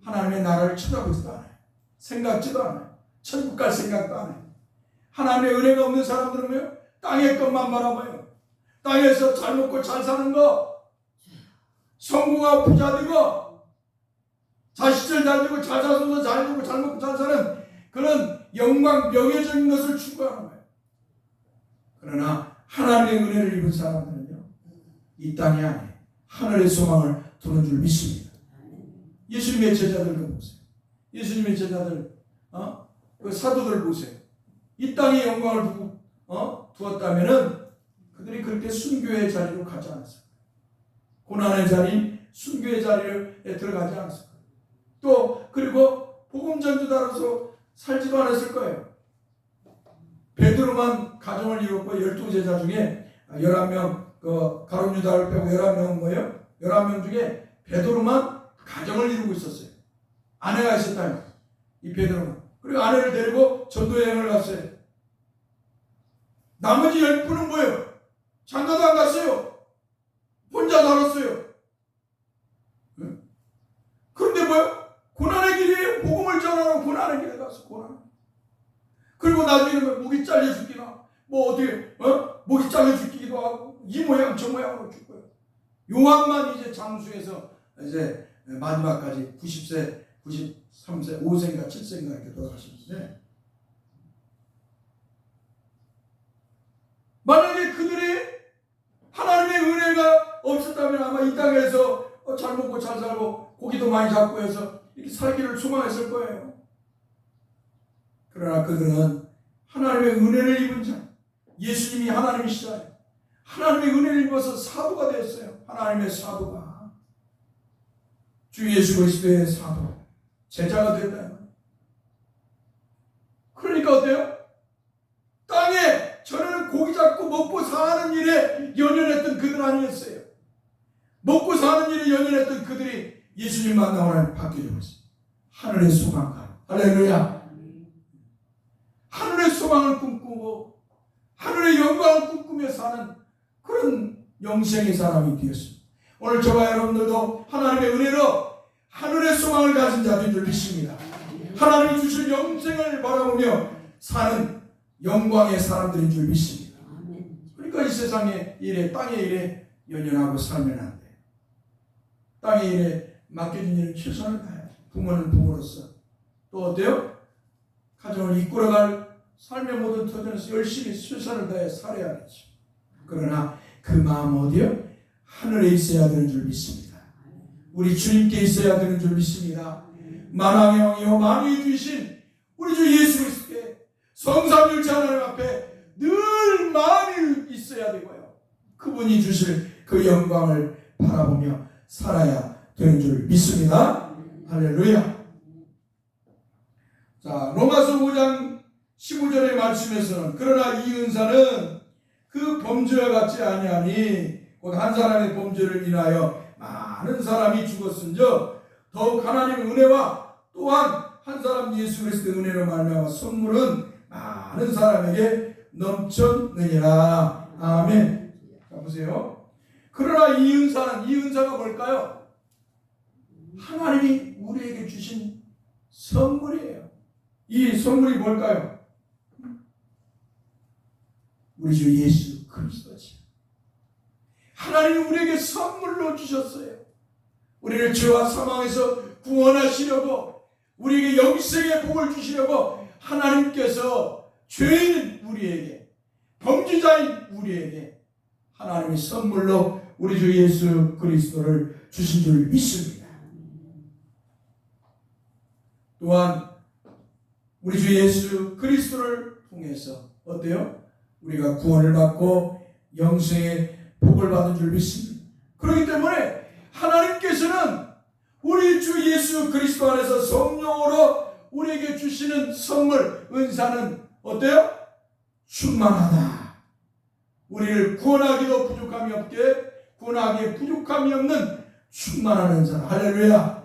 하나님의 나라를 쳐다보지도 않아요. 생각지도 않아요. 천국 갈 생각도 안 해요. 하나님의 은혜가 없는 사람들은요 땅의 것만 바라봐요. 땅에서 잘 먹고 잘 사는 거, 성공하고 부자 되고 자식들 잘 되고 자자손도 잘 되고 잘 먹고 잘 사는 그런 영광 명예적인 것을 추구하는 거예요. 그러나 하나님의 은혜를 입은 사람들은요 이 땅이 아니에요. 하늘의 소망을 두는 줄 믿습니다. 예수님의 제자들도 보세요. 예수님의 제자들 그 사도들 보세요. 이 땅에 영광을 두었다면은 그들이 그렇게 순교의 자리로 가지 않았어요. 고난의 자리, 순교의 자리에 들어가지 않았어요. 또 그리고 복음 전도자로서 살지도 않았을 거예요. 베드로만 가정을 이뤘고 12제자 중에 11명 가룟 유다를 빼고 11명은 뭐예요? 11명 중에 베드로만 가정을 이루고 있었어요. 아내가 있었다면 이 베드로는. 그리고 아내를 데리고 전도여행을 갔어요. 나머지 10분은 뭐예요? 장가도 안 갔어요. 혼자 살았어요. 그런데 뭐예요? 고난의 길이에요. 복음을 전하러 고난의 길에 가서 고난. 그리고 나중에 목이 잘려 죽기나 뭐 어떻게 목이 잘려 죽기도 하고 이 모양 저 모양으로 죽고요. 요한만 이제 장수에서 이제 마지막까지 90세, 93세, 5세인가 7세인가 이렇게 돌아가셨는데 만약에 그들이 하나님의 은혜가 없었다면 아마 이 땅에서 잘 먹고 잘 살고 고기도 많이 잡고 해서 이렇게 살기를 소망했을 거예요. 그러나 그들은 하나님의 은혜를 입은 자, 예수님이 하나님이시잖아요. 하나님의 은혜를 입어서 사도가 되었어요. 하나님의 사도가. 주 예수 그리스도의 사도, 제자가 된다는 거예요. 그러니까 어때요? 땅에 전에는 고기 잡고 먹고 사는 일에 연연했던 그들 아니었어요. 먹고 사는 일에 연연했던 그들이 예수님 만나고 나면 바뀌어졌어요. 하늘의 소망가. 할렐루야. 하늘의 소망을 꿈꾸고 하늘의 영광을 꿈꾸며 사는 그런 영생의 사람이 되었습니다. 오늘 저와 여러분들도 하나님의 은혜로 하늘의 소망을 가진 자들인 줄 믿습니다. 하나님이 주실 영생을 바라보며 사는 영광의 사람들인 줄 믿습니다. 그러니까 이 세상의 일에 땅의 일에 연연하고 살면 안 돼요. 땅의 일에 맡겨진 일은 최선을 다해야죠. 부모는 부모로서 또 어때요? 가정을 이끌어갈 삶의 모든 터전에서 열심히 최선을 다해 살아야겠죠. 그러나 그 마음 어디요? 하늘에 있어야 되는 줄 믿습니다. 우리 주님께 있어야 되는 줄 믿습니다. 만왕의 왕이요 만유의 주이신 우리 주 예수 그리스도께 성삼일체 하나님 앞에 늘 마음이 있어야 되고요. 그분이 주실 그 영광을 바라보며 살아야 되는 줄 믿습니다. 할렐루야. 자, 로마서 5장 15절의 말씀에서는 그러나 이 은사는 그 범죄와 같지 아니하니 곧 한 사람의 범죄를 인하여 많은 사람이 죽었은즉 더욱 하나님의 은혜와 또한 한 사람 예수 그리스도의 은혜로 말미암아 선물은 많은 사람에게 넘쳤느니라. 아멘. 자, 보세요. 그러나 이 은사가 뭘까요? 하나님이 우리에게 주신 선물이에요. 이 선물이 뭘까요? 우리 주 예수 그리스도지. 하나님이 우리에게 선물로 주셨어요. 우리를 죄와 사망에서 구원하시려고, 우리에게 영생의 복을 주시려고 하나님께서 죄인 우리에게, 범죄자인 우리에게 하나님이 선물로 우리 주 예수 그리스도를 주신 줄 믿습니다. 또한 우리 주 예수 그리스도를 통해서 어때요? 우리가 구원을 받고 영생의 복을 받은 줄 믿습니다. 그렇기 때문에 하나님께서는 우리 주 예수 그리스도 안에서 성령으로 우리에게 주시는 선물, 은사는 어때요? 충만하다. 우리를 구원하기도 부족함이 없게, 구원하기에 부족함이 없는 충만한 은사. 할렐루야.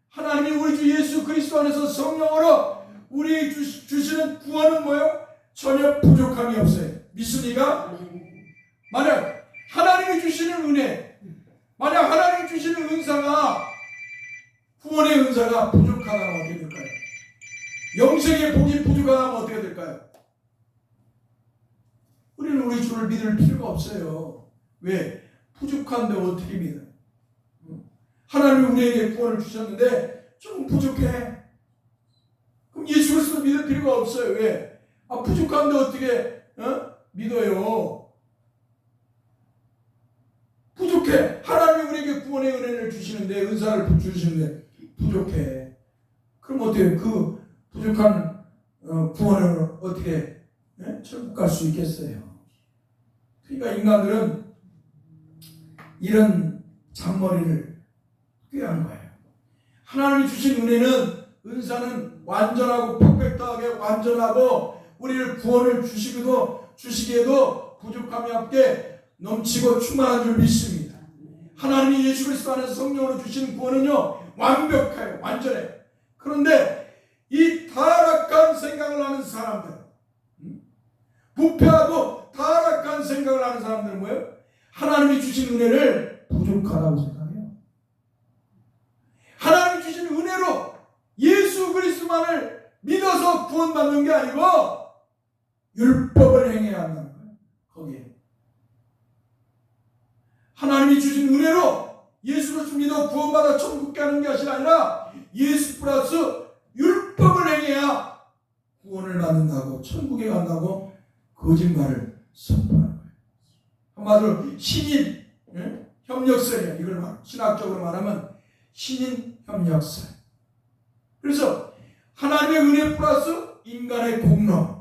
하나님이 우리 주 예수 그리스도 안에서 성령으로 우리에게 주시는 구원은 뭐예요? 전혀 부족함이 없어요. 믿습니까? 만약 하나님이 주시는 은혜, 만약 하나님이 주시는 은사가, 구원의 은사가 부족하다면 어떻게 될까요? 영생의 복이 부족하다면 어떻게 될까요? 우리는 우리 주를 믿을 필요가 없어요. 왜? 부족한데 어떻게 믿어요? 하나님이 우리에게 구원을 주셨는데 조금 부족해. 그럼 예수 그리스도 믿을 필요가 없어요. 왜? 부족한데 어떻게 믿어요? 부족해. 하나님이 우리에게 구원의 은혜를 주시는데, 은사를 주시는데 부족해. 그럼 어떻게 그 부족한 구원을 어떻게 천국 갈 수 있겠어요? 그러니까 인간들은 이런 잔머리를 꾀한 거예요. 하나님이 주신 은혜는, 은사는 완전하고 퍼펙트하게 완전하고 우리를 구원을 주시기에도 부족함이 없게 넘치고 충만한 줄 믿습니다. 하나님이 예수 그리스도 안에서 성령으로 주시는 구원은요, 완벽해요. 완전해요. 그런데 이 타락한 생각을 하는 사람들, 부패하고 타락한 생각을 하는 사람들은 뭐예요? 하나님이 주신 은혜를 부족하다고 생각해요. 하나님이 주신 은혜로 예수 그리스도만을 믿어서 구원받는 게 아니고 율법을 행해야 한다는 거예요. 거기에 하나님이 주신 은혜로 예수 그리스도 믿어 구원받아 천국 가는 것이 아니라 예수 플러스 율법을 행해야 구원을 받는다고, 천국에 간다고 거짓말을 선포하는 거예요. 한마디로 신인 협력설이에요. 이걸 신학적으로 말하면 신인 협력설. 그래서 하나님의 은혜 플러스 인간의 공로.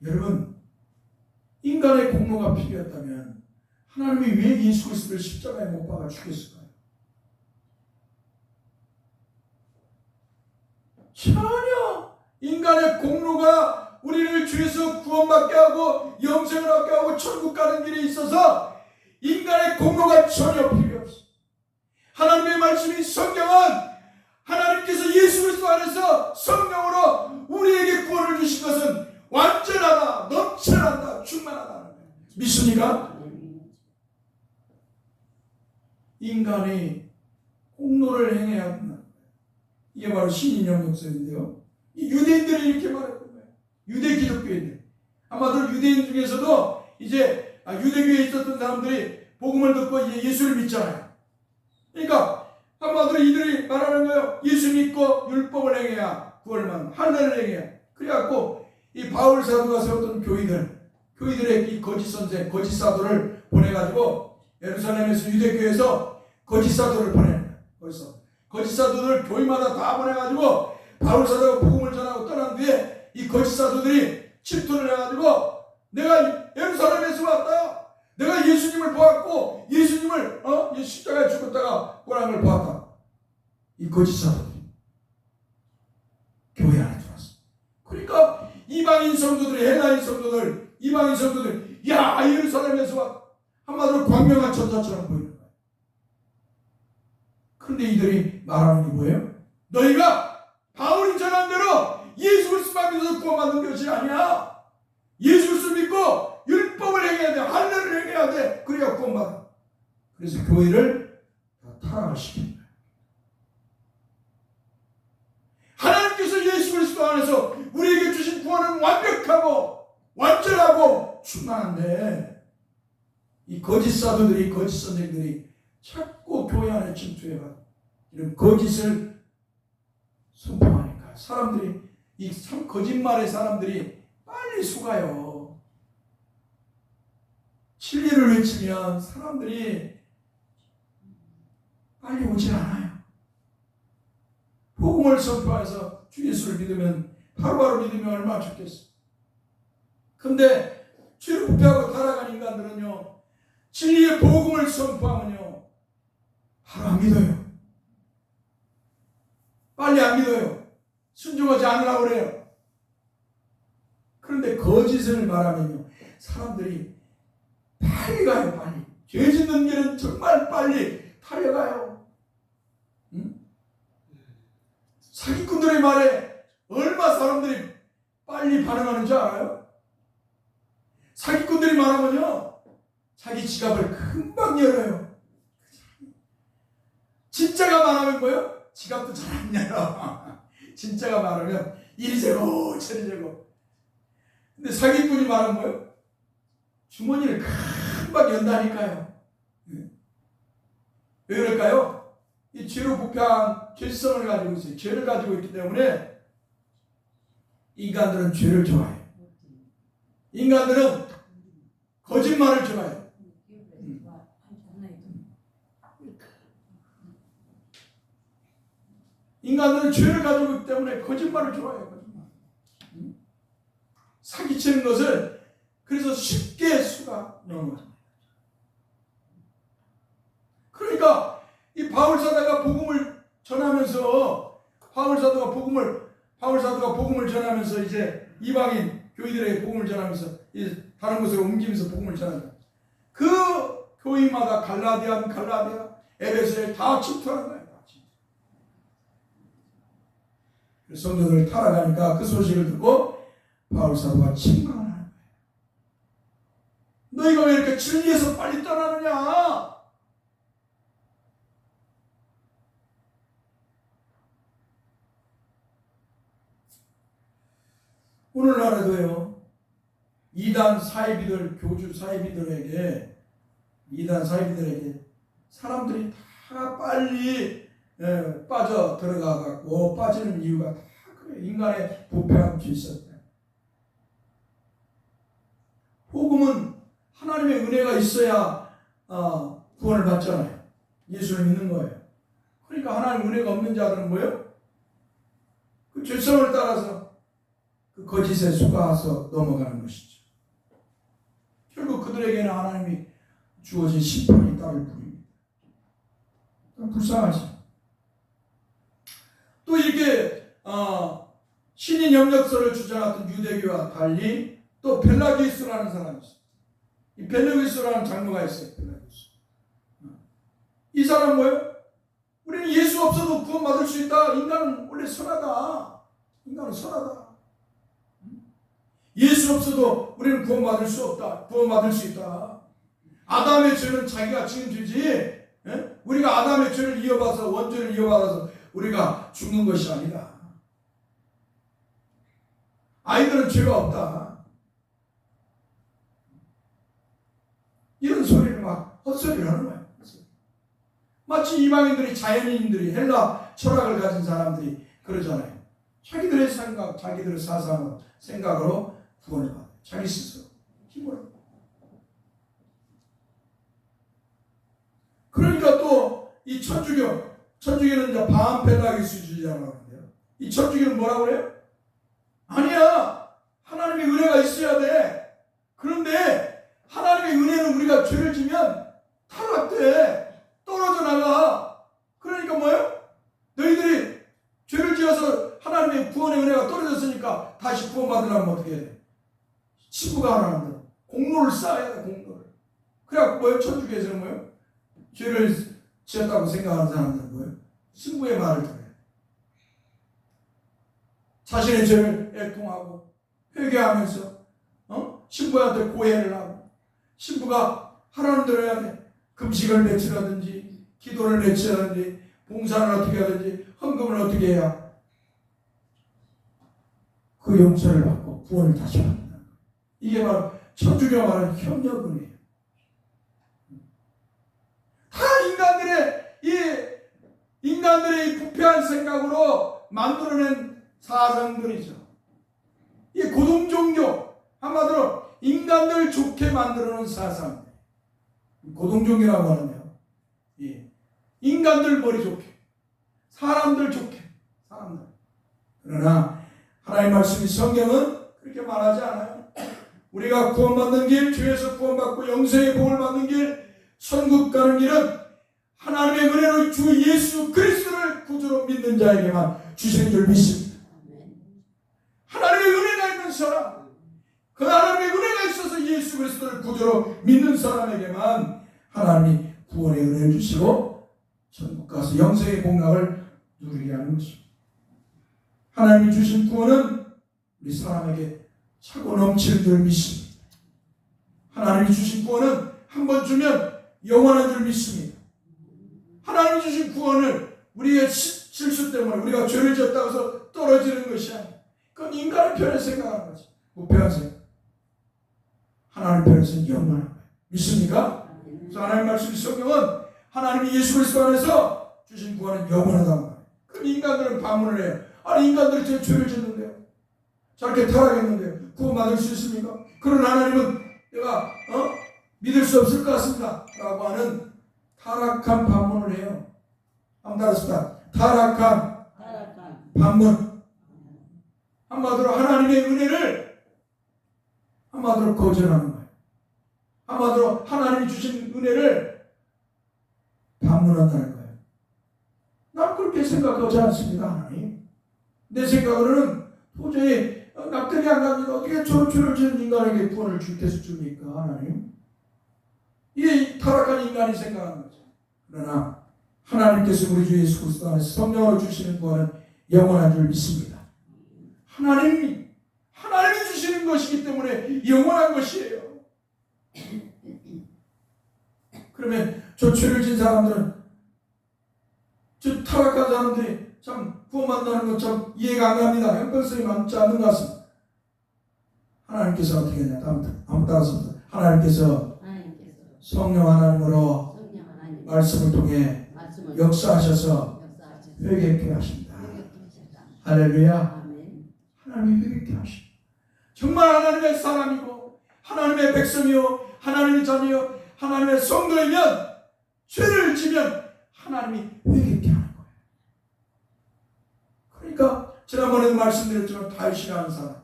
여러분, 인간의 공로가 필요했다면 하나님이 왜 예수 그리스도를 십자가에 못 박아 죽였을까요? 전혀 인간의 공로가 우리를 죄에서 구원받게 하고 영생을 얻게 하고 천국 가는 길에 있어서 인간의 공로가 전혀 필요 없어요. 하나님의 말씀인 성경은 하나님께서 예수 그리스도 안에서 성령으로 우리에게 구원을 주신 것은 완전하다, 넘쳐난다, 충만하다는 거예요. 믿습니까? 인간이 공로를 행해야 한다. 이게 바로 신인형 역설인데요. 이 유대인들이 이렇게 말했던 거예요. 유대 기독교인들. 아마도 유대인 중에서도 이제 유대교에 있었던 사람들이 복음을 듣고 이제 예수를 믿잖아요. 그러니까 한마디로 이들이 말하는 거예요. 예수 믿고 율법을 행해야 구원만, 할례를 행해야. 그래갖고 이 바울 사도가 세웠던 교회들의 이 거짓 선생, 거짓 사도를 보내가지고 예루살렘에서 유대교에서 거짓 사도를 보내는 거예요. 그래서 거짓 사도들 교회마다 다 보내가지고 바울 사도가 복음을 전하고 떠난 뒤에 이 거짓 사도들이 침투를 해가지고 내가 예루살렘에서 왔다. 내가 예수님을 보았고 예수님을 십자가에 죽었다가 고난 걸 보았다. 이 거짓 사도들이 교회 안에 들어왔어. 그러니까 이방인 성도들이, 헬라인 성도들, 이방인 성도들, 야, 예루살렘에서 한마디로 광명한 천사처럼 보이는 거야. 그런데 이들이 말하는 게 뭐예요? 너희가 바울이 전한 대로 예수 그리스도만 믿어서 구원받는 것이 아니야. 예수 그리스도 믿고 율법을 행해야 돼. 할례를 행해야 돼. 그래야 구원받아. 그래서 교회를 다 타락을 시키는 거야. 하나님께서 예수 그리스도 안에서 우리에게 주신 구원은 완벽하고 완전하고 충만한데 이 거짓 사도들이, 거짓 선생들이 자꾸 교회 안에 침투해가 이런 거짓을 선포하니까 사람들이, 이 참 거짓말의 사람들이 빨리 속아요. 진리를 외치면 사람들이 빨리 오질 않아요. 복음을 선포해서 주 예수를 믿으면 바로바로 믿으면 얼마나 좋겠어. 근데 죄를 부패하고 타락한 인간들은요, 진리의 복음을 선포하면요 바로 안 믿어요. 빨리 안 믿어요. 순종하지 않으라고 그래요. 그런데 거짓을 말하면요 사람들이 빨리 가요. 빨리. 죄 짓는 길은 정말 빨리 달려가요. 응? 사기꾼들의 말에 얼마 사람들이 빨리 반응하는 줄 알아요? 사기꾼들이 말하면요 자기 지갑을 금방 열어요. 진짜가 말하면 뭐예요? 지갑도 잘 안 열어. 진짜가 말하면 이리 재고 저리 재고. 근데 사기꾼이 말하면 뭐예요? 주머니를 금방 연다니까요. 왜 그럴까요? 이 죄로 부패한 죄성을 가지고 있어요. 죄를 가지고 있기 때문에 인간들은 죄를 좋아해요. 인간들은 거짓말을 좋아해요. 인간들은 죄를 가지고 있기 때문에 거짓말을 좋아해요. 거짓말. 사기치는 것을 그래서 쉽게 수가 넘어갑니다. 그러니까 이 바울 사도가 복음을 전하면서 바울 사도가 복음을 전하면서 이제 이방인 교회들에게 복음을 전하면서 이제 다른 곳으로 옮기면서 복음을 전하는 그 교회마다 갈라디아, 에베소에 다 침투하는 거예요. 성도들 타락하니까 그 소식을 듣고 바울 사도가 책망을 하는 거예요. 너희가 왜 이렇게 진리에서 빨리 떠나느냐? 오늘날에도요 이단 사이비들, 교주 사이비들에게, 이단 사이비들에게 사람들이 다 빨리 빠져 들어가 갖고 빠지는 이유가 다 그래. 인간의 부패한 죄성 때문에. 복음은 하나님의 은혜가 있어야 구원을 받잖아요. 예수를 믿는 거예요. 그러니까 하나님 은혜가 없는 자들은 뭐예요? 그 죄성을 따라서 그 거짓에 속아서 넘어가는 것이죠. 결국 그들에게는 하나님이 주어진 심판이 따를 뿐입니다. 불쌍하죠. 또 이렇게 신인 영역설을 주장했던 유대교와 달리 또 벨라기우스라는 사람이 있어요. 이 벨라기우스라는 장로가 있어요. 벨라기우스. 이 사람은 뭐예요? 우리는 예수 없어도 구원받을 수 있다. 인간은 원래 선하다. 인간은 선하다. 예수 없어도 우리는 구원받을 수 없다. 구원받을 수 있다. 아담의 죄는 자기가 지은 죄지. 우리가 아담의 죄를 이어받아서, 원죄를 이어받아서 우리가 죽는 것이 아니다. 아이들은 죄가 없다. 이런 소리를 막 헛소리를 하는 거예요. 마치 이방인들이, 자연인들이, 헬라 철학을 가진 사람들이 그러잖아요. 자기들의 생각, 자기들의 사상, 생각으로 구원을 받아요. 자기 스스로 힘으로. 그러니까 또 이 천주교는 이제 반펠라기우스주의자라고 하는데요. 이 천주교는 뭐라고 그래요? 아니야. 하나님의 은혜가 있어야 돼. 그런데 하나님의 은혜는 우리가 죄를 지면 타락돼. 떨어져 나가. 그러니까 뭐예요? 너희들 구원의 은혜가 떨어졌으니까 다시 구원받으려면 어떻게 해야 돼? 신부가 하라는 대로 공로를 쌓아야 돼. 공로를. 그래갖고 뭐예요? 천주교에서는 뭐예요? 죄를 지었다고 생각하는 사람들은 뭐예요? 신부의 말을 들어요. 자신의 죄를 애통하고 회개하면서 신부한테 고해를 하고, 신부가 하라는 대로 해야 돼. 금식을 맺히라든지 기도를 맺히라든지 봉사를 어떻게 하든지 헌금을 어떻게 해야 그 용서를 받고 구원을 다시 받는다. 이게 바로 천주교가 말하는 협력은이에요. 다 인간들의 이 부패한 생각으로 만들어낸 사상들이죠. 이 고등종교, 한마디로 인간들 좋게 만들어놓은 사상. 고등종교라고 하는데요. 인간들 머리 좋게, 사람들 좋게, 사람들. 그러나 하나님 말씀이 성경은 그렇게 말하지 않아요. 우리가 구원받는 길, 죄에서 구원받고 영생의 복을 받는 길, 천국 가는 길은 하나님의 은혜로 주 예수 그리스도를 구주로 믿는 자에게만 주신 줄 믿습니다. 하나님의 은혜가 있는 사람, 그 하나님의 은혜가 있어서 예수 그리스도를 구주로 믿는 사람에게만 하나님이 구원의 은혜를 주시고 천국 가서 영생의 복락을 누리게 하는 것입니다. 하나님이 주신 구원은 우리 사람에게 차고 넘치는 줄 믿습니다. 하나님이 주신 구원은 한 번 주면 영원한 줄 믿습니다. 하나님이 주신 구원을 우리의 실수 때문에 우리가 죄를 지었다고 해서 떨어지는 것이 아니에요. 그건 인간의 편에 생각하는 거지. 무표한 생각. 하나님 편에서는 영원한 거예요. 믿습니까? 그래서 하나님 말씀 성경은 하나님이 예수 그리스도 안에서 주신 구원은 영원하다는 거예요. 그럼 인간들은 반문을 해요. 아니 인간들이 제 죄를 짓는데요. 저렇게 타락했는데요. 구원받을 수 있습니까? 그런 하나님은 내가 믿을 수 없을 것 같습니다. 라고 하는 타락한 반문을 해요. 한번 따라합시다. 타락한 반문. 한마디로 하나님의 은혜를 한마디로 거절하는 거예요. 한마디로 하나님이 주신 은혜를 반문한다는 거예요. 난 그렇게 생각하지 않습니다. 하나님. 내 생각으로는 도저히 납득이 안 갑니다. 어떻게 저 죄를 지은 인간에게 구원을 주께서 줍니까? 하나님. 이게 타락한 인간이 생각하는 거죠. 그러나 하나님께서 우리 주 예수 그리스도 안에서 성령으로 주시는 구원은 영원한 줄 믿습니다. 하나님이 주시는 것이기 때문에 영원한 것이에요. 그러면 저 죄를 지은 사람들은, 저 타락한 사람들이 참 구원받는다는 것 참 이해가 안 갑니다. 형평성이 많지 않는 것 같습니다. 하나님께서 어떻게 했냐? 한번 따라서 하나님께서 성령 하나님으로 말씀을 통해 역사하셔서 회개케 하십니다. 할렐루야. 하나님이 회개케 하십니다. 정말 하나님의 사람이고 하나님의 백성이요 하나님의 자녀요 하나님의 성도이면 죄를 지면 하나님이 회개케 하는 거예요. 그러니까 지난번에도 말씀드렸지만 다윗이라는 사람,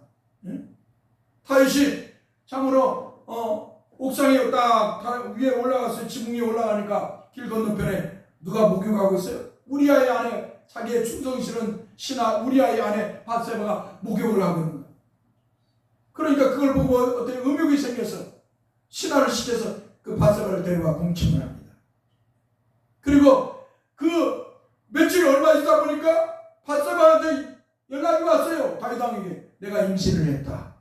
다윗이 참으로 옥상에 딱 위에 올라갔어요. 지붕 위에 올라가니까 길 건너편에 누가 목욕하고 있어요? 우리아의 아내, 자기의 충성스러운 신하 우리아의 아내 밧세바가 목욕을 하고 있는 거예요. 그러니까 그걸 보고 어떤 음욕이 생겨서 신하를 시켜서 그 밧세바를 데려와 공침을 합니다. 그리고 그 며칠 얼마 있다 보니까 밧세바한테 연락이 왔어요. 다윗 왕에게. 내가 임신을 했다.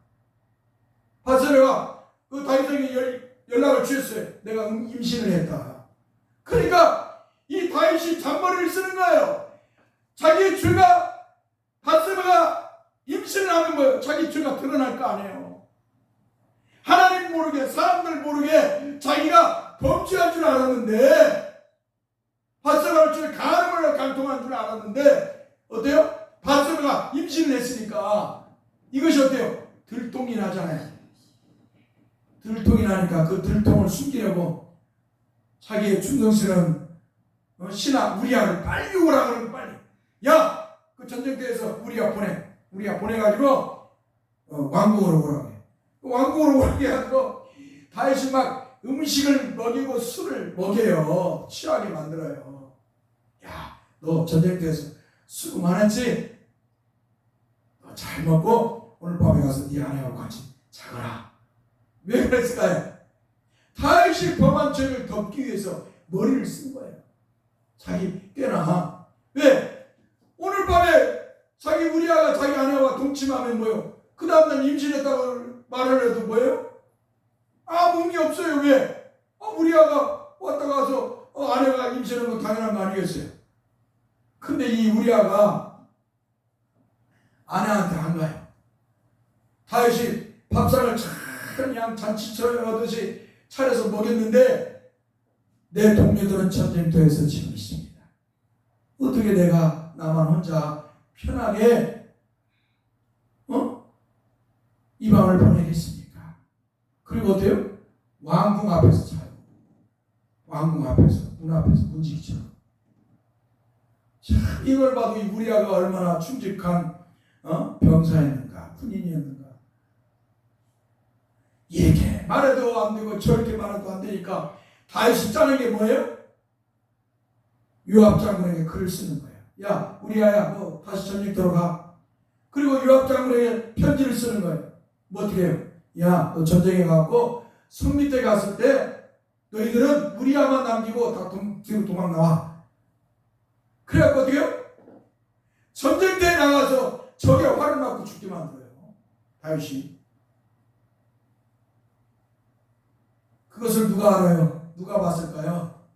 밧세바가 그 다윗에게 연락을 주셨어요. 내가 임신을 했다. 그러니까 이 다윗이 잔머리를 쓰는 거예요. 자기의 죄가, 밧세바가 임신을 하는 거예요. 자기 죄가 드러날 거 아니에요. 하나님 모르게, 사람들 모르게 자기가 범죄한 줄 알았는데, 밧세바를 주에 간음을 간통한 줄 알았는데, 어때요? 밧세바가 임신을 했으니까 이것이 어때요? 들통이 나잖아요. 들통이 나니까 그 들통을 숨기려고 자기의 충성스러운 신하 우리아를 빨리 오라 그러고 빨리. 야! 그 전쟁터에서 우리아 보내가지고 왕궁으로 오라고 해. 왕궁으로 오라게 해가지고 다윗이 막 음식을 먹이고 술을 먹여요. 취하게 만들어요. 야, 너 전쟁터에서 수고 많았지? 잘 먹고 오늘 밤에 가서 네 아내하고 같이 자거라. 왜 그랬을까요? 다윗이 범한 죄를 덮기 위해서 머리를 쓴 거예요. 자기 꽤나. 왜? 오늘 밤에 자기 우리아가 자기 아내와 동침하면 뭐요? 그 다음날 임신했다고 말을 해도 뭐예요? 아무 의미 없어요. 왜? 우리아가 왔다 가서 아내가 임신한 건 당연한 거 아니겠어요? 근데 이 우리아가 아내한테 한 거예요. 다윗이 밥상을 그냥 잔치처럼 하듯이 차려서 먹였는데 내 동료들은 전쟁터에서 지금 있습니다. 어떻게 내가 나만 혼자 편하게 이 밤을 보내겠습니까? 그리고 어때요? 왕궁 앞에서 자요. 왕궁 앞에서, 문 앞에서 문지기처럼. 참 이걸 봐도 이 우리아가 얼마나 충직한 병사였는가, 군인이었는가. 이렇게 말해도 안 되고 저렇게 말해도 안 되니까 다윗이 짜는 게 뭐예요? 요압 장군에게 글을 쓰는 거예요. 야, 우리아야, 너 다시 전쟁터로 가. 그리고 요압 장군에게 편지를 쓰는 거예요. 뭐 어떻게 해요? 야, 너 전쟁에 가고 성 밑에 갔을 때 너희들은 우리아만 남기고 다 뒤로 도망 나와. 그래갖고 어떻게 해요? 전쟁터에 나가서 적의 활을 맞고 죽게 만들어요. 다윗이. 그것을 누가 알아요? 누가 봤을까요?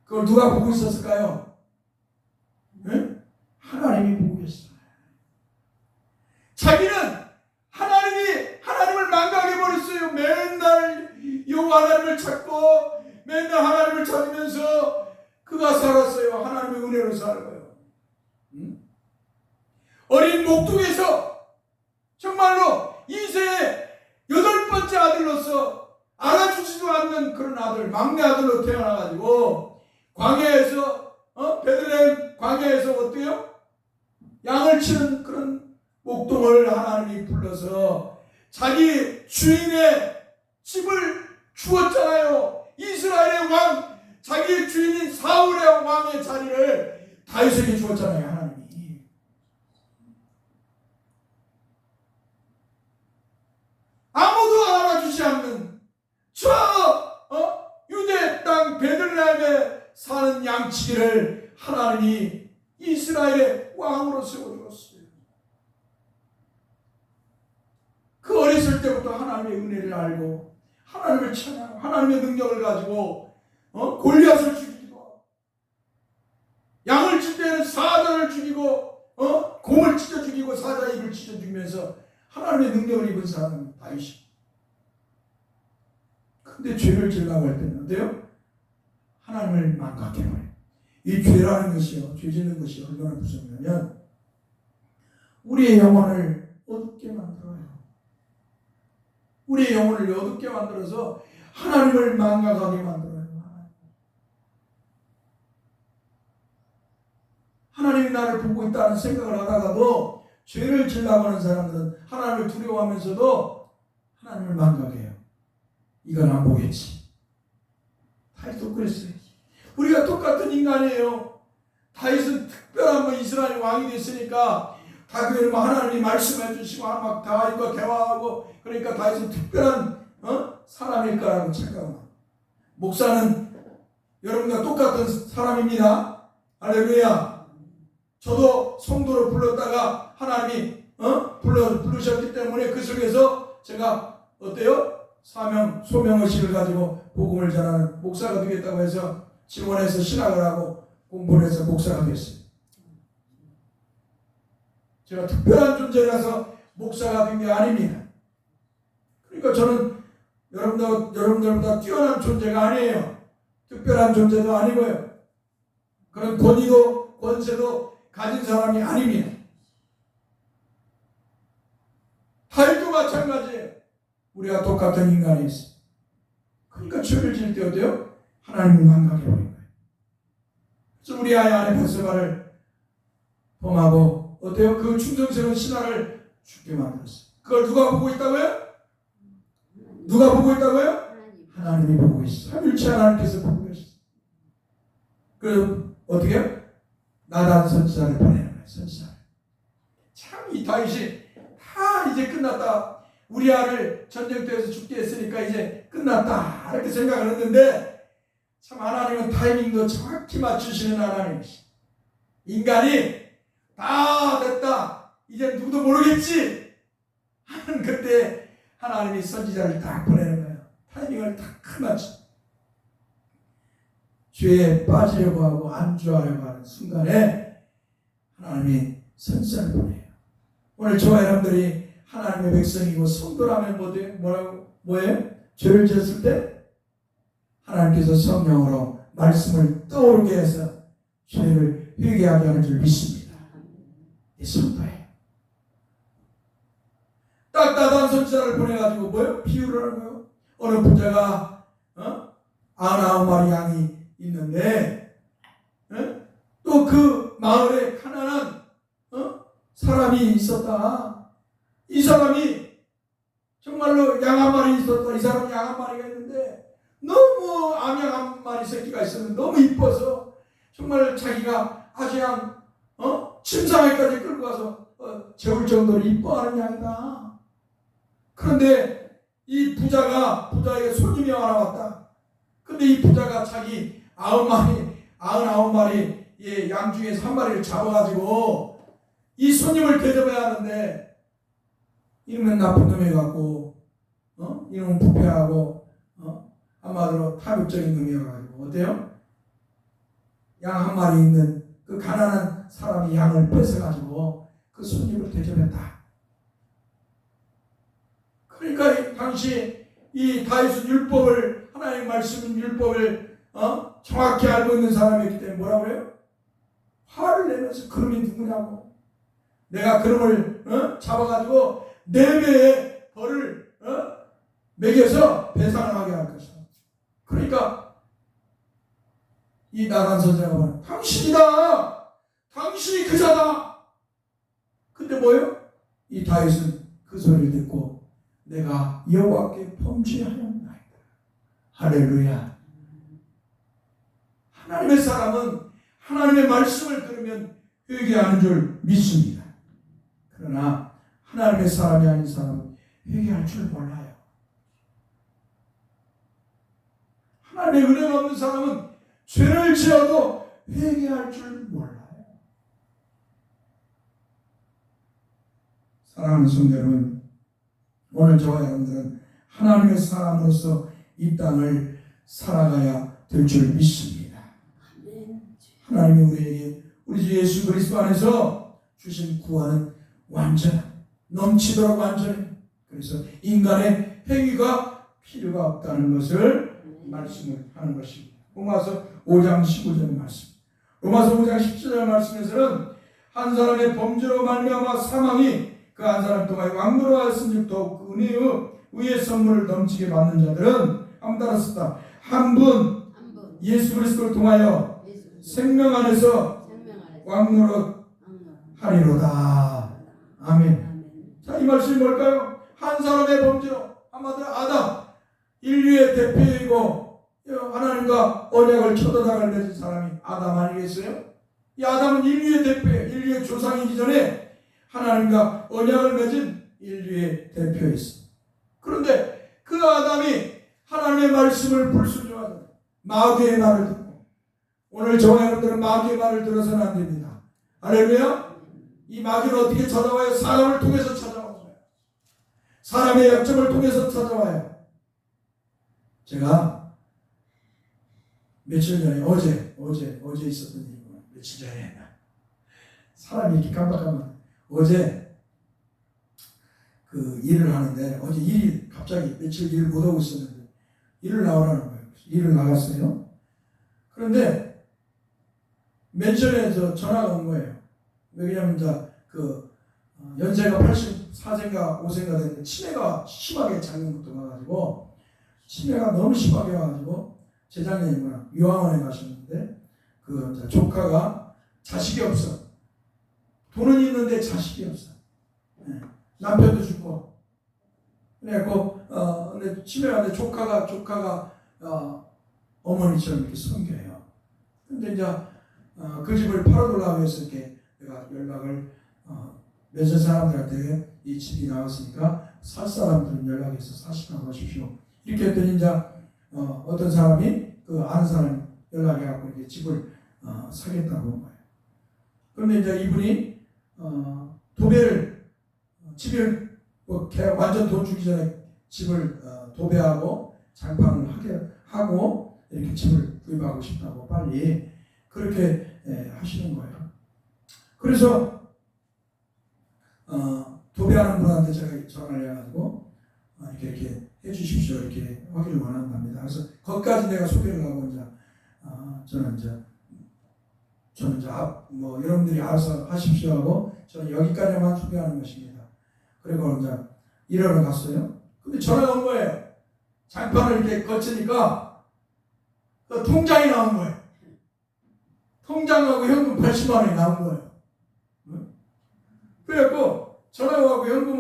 그걸 누가 보고 있었을까요? 네? 하나님이 보고 계셨어요. 자기는 하나님을 망각해버렸어요. 맨날 여호와 하나님을 찾고 맨날 하나님을 찾으면서 그가 살았어요. 하나님의 은혜로 살아요. 어린 목동에서 정말로 이세의 8번째 아들로서 알아주지도 않는 그런 아들, 막내 아들로 태어나가지고 광야에서 베들레헴 광야에서 어때요? 양을 치는 그런 목동을 하나님이 불러서 자기 주인의 집을 주었잖아요. 이스라엘의 왕, 자기 주인인 사울의 왕의 자리를 다윗에게 주었잖아요. 하나님이. 아무도 알아주지 않는 저 유대 땅 베들레헴에 사는 양치기를 하나님이 이스라엘의 왕으로 세워주었어요. 그 어렸을 때부터 하나님의 은혜를 알고 하나님을 찬양하고 하나님의 능력을 가지고 골리앗을 죽이기도 하고 양을 칠 때는 사자를 죽이고 곰을 찢어 죽이고 사자 입을 찢어 죽이면서 하나님의 능력을 입은 사람은 다윗이. 근데 죄를 지으려고 할 때는 어때요? 하나님을 망각해버려요. 이 죄라는 것이요, 죄 짓는 것이 얼마나 무섭냐면 우리의 영혼을 어둡게 만들어요. 우리의 영혼을 어둡게 만들어서 하나님을 망각하게 만들어요. 하나님이 나를 보고 있다는 생각을 하다가도 죄를 지으려고 하는 사람들은 하나님을 두려워하면서도 하나님을 망각해요. 이건 안 보겠지. 다윗도 그랬어요. 우리가 똑같은 인간이에요. 다윗은 특별한 이스라엘 왕이 됐으니까 다윗은 하나님이 말씀해 주시고 막 다윗과 대화하고 그러니까 다윗은 특별한 사람일 거라고 생각합니다. 목사는 여러분과 똑같은 사람입니다. 할렐루야. 저도 성도로 불렀다가 하나님이 부르셨기 때문에 그 속에서 제가 어때요? 사명, 소명의식을 가지고 복음을 전하는 목사가 되겠다고 해서 지원해서 신학을 하고 공부를 해서 목사가 됐어요. 제가 특별한 존재라서 목사가 된 게 아닙니다. 그러니까 저는 여러분들보다 뛰어난 존재가 아니에요. 특별한 존재도 아니고요. 그런 권위도 권세도 가진 사람이 아닙니다. 다윗도 마찬가지예요. 우리가 똑같은 인간이 있어요. 그러니까 죄를 지을 때 어때요? 하나님을 망각해버린 거예요. 그래서 우리 아이 안에 바세바를 범하고 어때요? 그 충성스러운 신하를 죽게 만들었어요. 그걸 누가 보고 있다고요? 누가 보고 있다고요? 하나님이 보고 있어요. 삼일체 하나님께서 보고 계셨어요. 그래서 어떻게 해요? 나단 선지자를 보내는 거예요. 선지자를. 참 이 다윗이 다 이제 끝났다. 우리아를 전쟁터에서 죽게 했으니까 이제 끝났다. 이렇게 생각을 했는데 참 하나님은 타이밍도 정확히 맞추시는 하나님이시. 인간이 다 됐다. 이제 누구도 모르겠지. 하는 그때 하나님이 선지자를 딱 보내는 거예요. 타이밍을 딱 맞춰. 죄에 빠지려고 하고 안주하려고 하는 순간에 하나님이 선지자를 보내요. 오늘 저와 여러분들이 하나님의 백성이고 성도라면 뭐예요? 죄를 지었을 때 하나님께서 성령으로 말씀을 떠오르게 해서 죄를 회개하게 하는 줄 믿습니다. 이 성도예요. 딱딱한 선지자를 보내가지고 뭐예요? 비유를 하는 거예요. 어느 부자가 99마리 양이 있는데 또 그 마을에 가난한 사람이 있었다. 이 사람이 정말로 양 한 마리 있었다. 이 사람이 양 한 마리가 있는데 너무 암양 한 마리 새끼가 있었는데 너무 이뻐서 정말 자기가 아주 양 침상에까지 끌고 가서 재울 정도로 이뻐하는 양이다. 그런데 이 부자에게 손님이 하나 왔다. 근데 이 부자가 자기 99마리 양 중에서 한 마리를 잡아가지고 이 손님을 대접해야 하는데 이놈은 나쁜 놈이갖고 이놈은 부패하고 한마디로 파격적인 놈이어가지고 어때요? 양 한 마리 있는 그 가난한 사람이 양을 뺏어가지고 그 손님을 대접했다. 그러니까 당시 이 다윗은 율법을 하나님의 말씀은 율법을 정확히 알고 있는 사람이기 때문에 뭐라고 해요? 화를 내면서 그놈이 누구냐고. 내가 그놈을 잡아가지고 네 배의 벌을 매겨서 배상을 하게 할 것이다. 그러니까 이 나간 선지자가 말해 당신이다. 당신이 그자다. 근데 뭐예요? 이 다윗은 그 소리를 듣고 내가 여호와께 범죄하였나이다. 할렐루야. 하나님의 사람은 하나님의 말씀을 들으면 회개하는 줄 믿습니다. 그러나 하나님의 사람이 아닌 사람은 회개할 줄 몰라요. 하나님의 은혜가 없는 사람은 죄를 지어도 회개할 줄 몰라요. 사랑하는 성도 여러분, 오늘 저와 여러분들은 하나님의 사람으로서 이 땅을 살아가야 될 줄 믿습니다. 하나님이 우리에게 우리 주 예수 그리스도 안에서 주신 구원은 완전한, 넘치도록 완전해. 그래서 인간의 행위가 필요가 없다는 것을 말씀을 하는 것입니다. 로마서 5장 15절 말씀. 로마서 5장 17절 말씀에서는 한 사람의 범죄로 말미암아 사망이 그 한 사람 동안 왕노로 하였은즉 더욱 의의 선물을 넘치게 받는 자들은 아무 따랐었다. 한 분 예수 그리스도를 통하여 생명 안에서 왕노릇 하리로다. 아멘. 자, 이 말씀이 뭘까요? 한 사람의 범죄로, 한마디로 아담, 인류의 대표이고 하나님과 언약을 쳐다다갈 맺은 사람이 아담 아니겠어요? 이 아담은 인류의 대표예요. 인류의 조상이기 전에 하나님과 언약을 맺은 인류의 대표였어. 그런데 그 아담이 하나님의 말씀을 불순종하다. 마귀의 말을 듣고, 오늘 저와 여러분들은 마귀의 말을 들어서는 안 됩니다. 할렐루야. 이 마귀는 어떻게 찾아와요? 사람을 통해서 찾아와요. 사람의 약점을 통해서 찾아와요. 제가 며칠 전에 어제 있었던 일이구나. 며칠 전에 사람이 이렇게 깜빡하면 어제 그 일을 하는데 어제 일이 갑자기 며칠 일을 못하고 있었는데 일을 나오라는 거예요. 일을 나갔어요. 그런데 맨션에서 전화가 온 거예요. 왜냐면 이제 그 연세가 84세인가 5세인가 됐는데 치매가 심하게 작년부터 와가지고 치매가 너무 심하게 와가지고 재작년이구나 요양원에 가셨는데 그 조카가 자식이 없어. 돈은 있는데 자식이 없어. 네. 남편도 죽고. 그래갖고 근데 치매가 왔는데 조카가 어머니처럼 이렇게 섬겨요. 근데 이제 그 집을 팔아달라고 해서 이렇게 내가 연락을 몇몇 사람들한테 이 집이 나왔으니까 살 사람들은 연락해서 사시라고 하십시오. 이렇게 했더니 이제 어떤 사람이 그 아는 사람이 연락해갖고 이렇게 집을 사겠다고 한 거예요. 그런데 이제 이분이 도배를 집을 뭐 완전 돈 주기 전에 집을 도배하고 장판을 하고 이렇게 집을 구입하고 싶다고 빨리 그렇게 하시는 거예요. 그래서 도배하는 분한테 제가 전화를 해가지고 이렇게 해주십시오 이렇게 하기를 원한답니다. 그래서 거기까지 내가 소개를 하고 이제 저는 이제 뭐 여러분들이 알아서 하십시오 하고 저는 여기까지만 소개하는 것입니다. 그리고 이제 일하러 갔어요. 근데 전화가 온 거예요. 장판을 이렇게 거치니까 그 통장이 나온 거예요. 통장하고 현금 80만 원이 나온 거예요. 그래갖고 전화가 와고 현금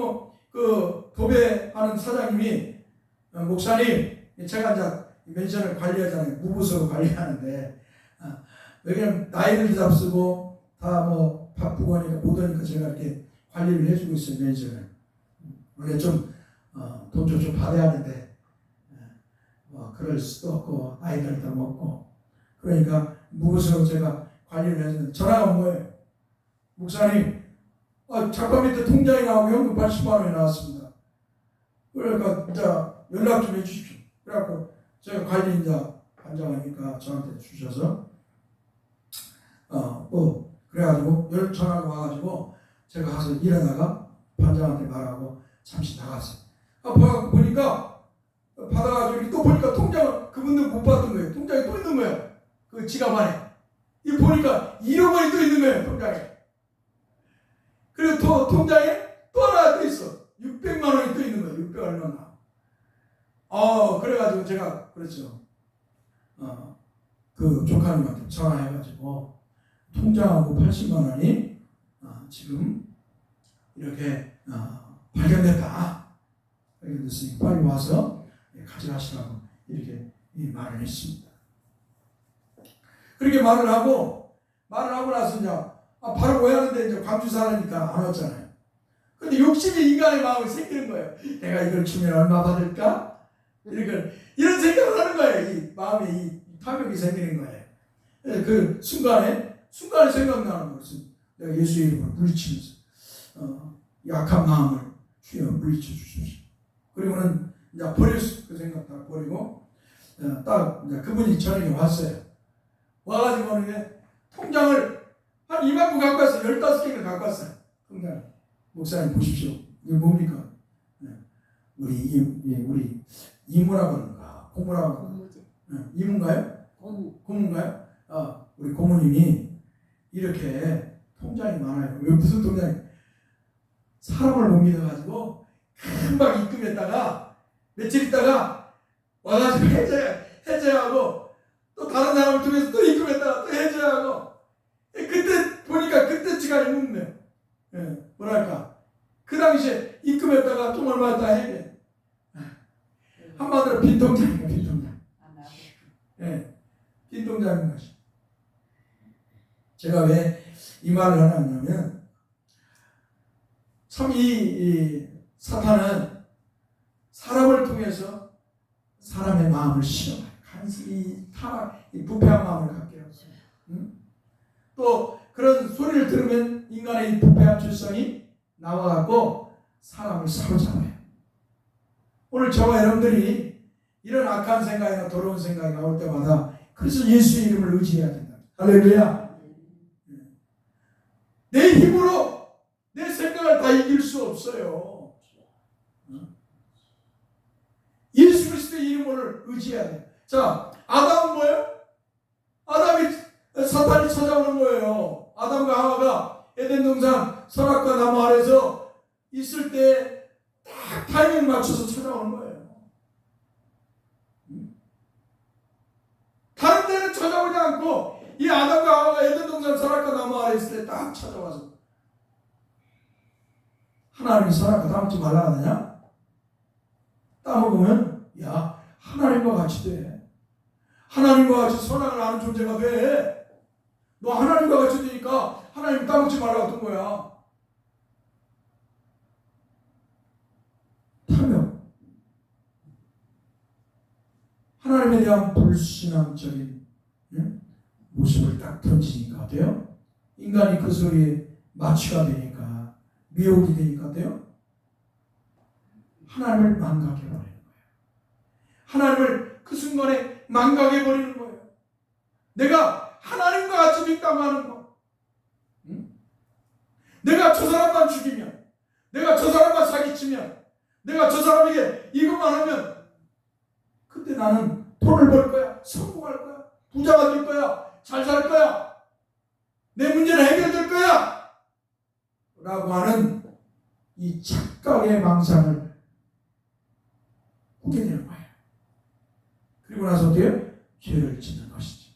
그 도배하는 사장님이 목사님 제가 이제 맨션을 관리하잖아요. 무부서로 관리하는데 왜냐면 나이를 잡수고 다 뭐 바쁘고 하니까 못 오니까 제가 이렇게 관리를 해주고 있어요. 맨션을 원래 좀 돈 좀 받아야 하는데 뭐 그럴 수도 없고 나이를 다 먹고 그러니까 무부서로 제가 관리를 해주는데 전화가 온 거예요. 목사님 잠깐 밑에 통장이 나오고 현금 80만 원이 나왔습니다. 그러니까 이제 연락 좀 해주십시오. 그래갖고 제가 관리인자 반장하니까 저한테 주셔서 그래가지고 전화가 와가지고 제가 가서 일하다가 반장한테 말하고 잠시 나갔어요. 보니까 받아가지고 이렇게 또 보니까 통장을 그분들 못 받은 거예요. 통장이 또 있는 거예요. 그 지갑 안에. 이 보니까 1억 원이 또 있는 거예요. 통장에. 그리고 또 통장에 또 하나 또 있어. 600만 원이 또 있는 거예요. 600 얼마나. 그래가지고 제가 그렇죠. 그 조카님한테 전화해가지고 통장하고 80만 원이 지금 이렇게 발견됐다. 발견됐으니 빨리 와서 가져가시라고 이렇게 말을 했습니다. 그렇게 말을 하고 나서 이제 바로 왜 하는데 이제 광주 살으니까 안 왔잖아요. 근데 욕심이 인간의 마음에 생기는 거예요. 내가 이걸 주면 얼마 받을까? 이런 생각을 하는 거예요. 이 마음에 이 탐욕이 생기는 거예요. 그 순간에 생각나는 것은 내가 예수의 이름으로 물리치면서 약한 마음을 주여 물리쳐 주십시오. 그리고는 이제 버렸어. 그 생각 다 버리고 딱 이제 그분이 저녁에 왔어요. 와가지고 이게 통장을 한 이만큼 갖고 왔어요. 15개를 갖고 왔어요. 통장. 목사님 보십시오. 이게 뭡니까? 우리 이모라고 하는가? 고모라고 하는가? 이모인가요? 고모인가요? 우리 고모님이 이렇게 통장이 많아요. 왜 무슨 통장이? 사람을 못 믿어가지고 금방 입금했다가 며칠 있다가 와가지고 해제하고 또 다른 사람을 통해서 또 입금했다가 또 해제하고 그때 보니까 그때치가 있는 거예요. 뭐랄까 그 당시에 입금했다가 좀 얼마 있다 해게 한마디로 빈통장이에요. 빈통장. 빈통장인 것이. 제가 왜 이 말을 하냐면 참 이 사탄은 사람을 통해서 사람의 마음을 시험해요. 간신히 이 부패한 마음을 갖게 하고 또 그런 소리를 들으면 인간의 이 부패한 출성이 나와갖고 사람을 사로잡아요. 오늘 저와 여러분들이 이런 악한 생각이나 더러운 생각이 나올 때마다 그래서 예수의 이름을 의지해야 된다. 할렐루야. 내 힘으로 내 생각을 다 이길 수 없어요. 예수 그리스도의 이름을 의지해야 돼요. 자, 아담은 뭐예요? 아담이 사탄이 찾아오는 거예요. 아담과 하와가 에덴 동산 선악과 나무 아래서 있을 때 딱 타이밍 맞춰서 찾아오는 거예요. 다른 데는 찾아오지 않고 이 아담과 하와가 에덴 동산 선악과 나무 아래 있을 때 딱 찾아와서 하나님이 선악과 따먹지 말라 하느냐? 따먹으면 야 하나님과 같이 돼. 하나님과 같이 선악을 아는 존재가 돼. 너 하나님과 같이 되니까 하나님 따먹지 말라고 했던 거야. 하나님에 대한 불신앙적인 모습을 딱 던지니까 어때요? 인간이 그 소리에 마취가 되니까, 미혹이 되니까 어때요? 하나님을 망각해버리는 거예요. 하나님을 그 순간에 망각해버리는 거예요. 내가 하나님과 같이 빗당하는 거. 내가 저 사람만 죽이면, 내가 저 사람만 사기치면, 내가 저 사람에게 이것만 하면 그때 나는 돈을 벌 거야, 성공할 거야, 부자가 될 거야, 잘 살 거야, 내 문제는 해결될 거야 라고 하는 이 착각의 망상을 꾸게 되는 거예요. 그리고 나서 어때요? 죄를 짓는 것이지.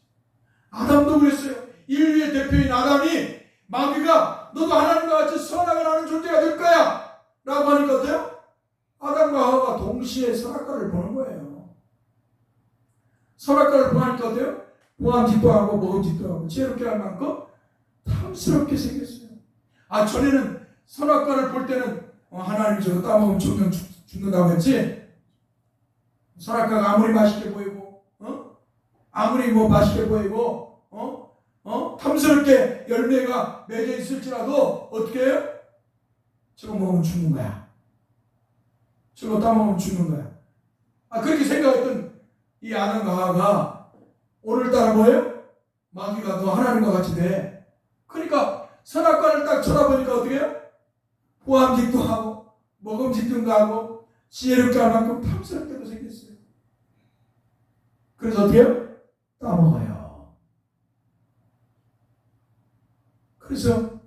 아담도 그랬어요. 인류의 대표인 아담이 마귀가 너도 하나님과 같이 선악을 하는 존재가 될 거야 라고 하니까 어때요? 아담과 하와가 동시에 선악과를 보는 거예요. 선악과를 보니까 어때요? 보암짓도 하고 먹음짓도 하고 지혜롭게 할 만큼 탐스럽게 생겼어요. 전에는 선악과를 볼 때는 하나님이 저거 따먹으면 죽는다고 했지. 선악과가 아무리 맛있게 보이고 아무리 맛있게 보이고 탐스럽게 열매가 맺어 있을지라도 어떻게 해요? 저거 먹으면 죽는 거야. 저거 따먹으면 죽는 거야. 그렇게 생각했던 이 아담과 하와가 오늘따라 뭐예요? 마귀가 너 하나님과 같이 돼. 그러니까 선악과를 딱 쳐다보니까 어떻게 해요? 호암짓도 하고 먹음짓도 하고 지혜롭게 할 만큼 탐스럽게도 생겼어요. 그래서 어떻게 해요? 따먹어요. 그래서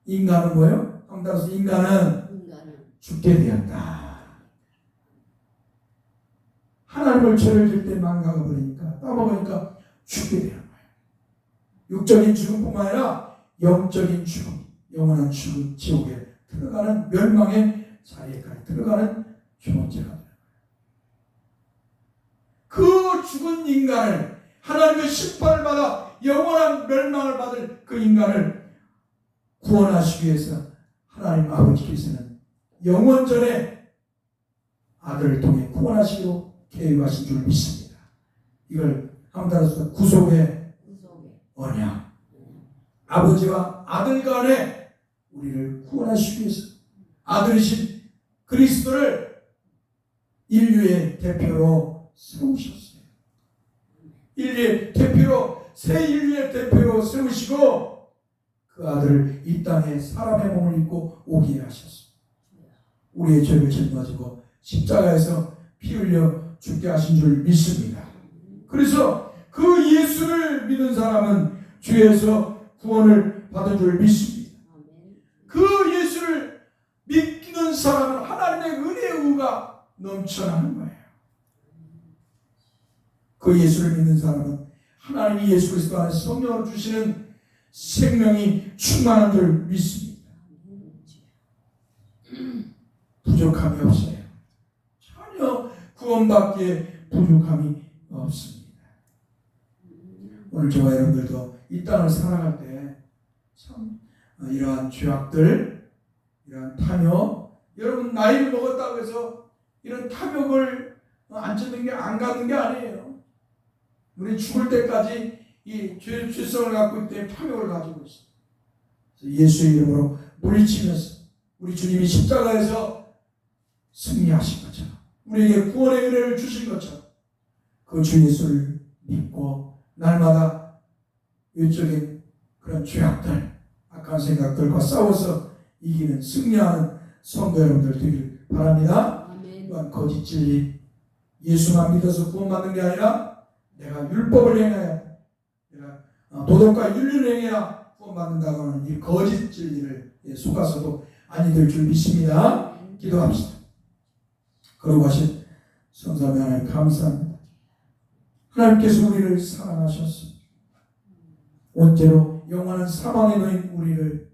인간은 뭐예요? 따라서 인간은 죽게 되었다. 하나님을 죄를 질 때 망각을 버리니까 따먹으니까 죽게 되는 거예요. 육적인 죽음뿐만 아니라 영적인 죽음, 영원한 죽음, 지옥에 들어가는 멸망의 자리에까지 들어가는 존재가 되는 거예요. 그 죽은 인간을 하나님의 심판을 받아 영원한 멸망을 받을 그 인간을 구원하시기 위해서 하나님 아버지께서는 영원전에 아들을 통해 구원하시기로 계획하신 줄 믿습니다. 이걸 한번 따라서 구속의 언약. 아버지와 아들 간에 우리를 구원하시기 위해서 아들이신 그리스도를 인류의 대표로 세우셨어요. 인류의 대표로, 새 인류의 대표로 세우시고 그 아들을 이 땅에 사람의 몸을 입고 오게 하셨어요. 우리의 죄를 짊어지고 십자가에서 피 흘려 죽게 하신 줄 믿습니다. 그래서 그 예수를 믿는 사람은 죄에서 구원을 받은 줄 믿습니다. 그 예수를 믿는 사람은 하나님의 은혜의 의가 넘쳐나는 거예요. 그 예수를 믿는 사람은 하나님이 예수 그리스도 안에 성령을 주시는 생명이 충만한 줄 믿습니다. 부족함이 없어요. 전혀 구원받기에 부족함이 없습니다. 오늘 저와 여러분들도 이 땅을 살아갈 때 참 이러한 죄악들, 이러한 탐욕, 여러분 나이를 먹었다고 해서 이런 탐욕을 안 찾는 게 안 갖는 게 아니에요. 우리 죽을 때까지 이 죄성을 갖고 있기 때문에 탐욕을 가지고 있어요. 예수의 이름으로 물리치면서 우리 주님이 십자가에서 승리하신 것처럼 우리에게 구원의 은혜를 주신 것처럼 그 주 예수를 믿고 날마다 외적인 그런 죄악들, 악한 생각들과 싸워서 이기는 승리하는 성도 여러분들 되길 바랍니다. 또한 거짓 진리, 예수만 믿어서 구원받는 게 아니라 내가 율법을 행해야, 내가 도덕과 윤리를 행해야 구원받는다고 하는 이 거짓 진리를 속아서도 아니 될 줄 믿습니다. 기도합시다. 그러고 하신 성삼위 하나님 감사합니다. 하나님께서 우리를 사랑하셨습니다. 언제로 영원한 사망에 놓인 우리를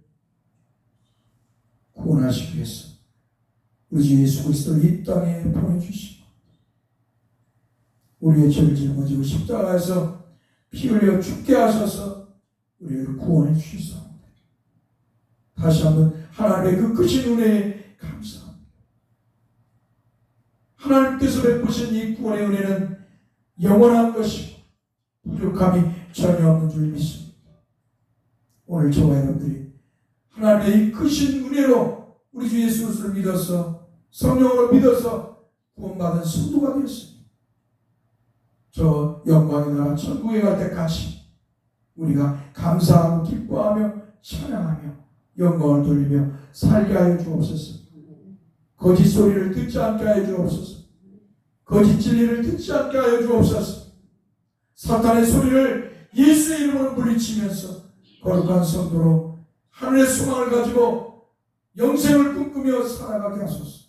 구원하시기 위해서 우리 주 예수 그리스도를 이 땅에 보내주시고 우리의 죄를 짊어지고 십자가에서 피 흘려 죽게 하셔서 우리를 구원해 주셨습니다. 다시 한번 하나님의 그 크신 은혜에 감사합니다. 하나님께서 베푸신 이 구원의 은혜는 영원한 것이고 부족함이 전혀 없는 줄 믿습니다. 오늘 저와 여러분들이 하나님의 이 크신 은혜로 우리 주 예수 그리스도를 믿어서 성령으로 믿어서 구원받은 성도가 되었습니다. 저 영광의 나라 천국에 갈 때까지 우리가 감사하고 기뻐하며 찬양하며 영광을 돌리며 살게 하여 주옵소서. 거짓 소리를 듣지 않게 하여 주옵소서. 거짓 진리를 듣지 않게 하여 주옵소서. 사탄의 소리를 예수의 이름으로 물리치면서 거룩한 성도로 하늘의 소망을 가지고 영생을 꿈꾸며 살아가게 하소서.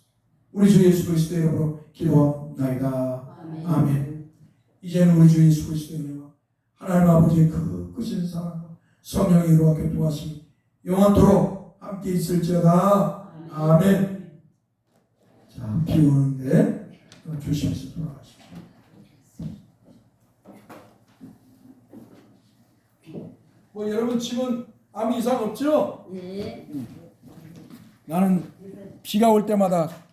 우리 주 예수 그리스도의 이름으로 기도합나이다. 아멘. 이제는 우리 주 예수 그리스도의 이름으로 하나님 아버지의 그 크신 사랑과 성령의 이루와 교통하심이 영원토록 함께 있을지어다. 아멘. 자, 비 오는데 조심해서 돌아가십시오. 뭐 여러분 집은 아무 이상 없죠? 네. 나는 비가 올 때마다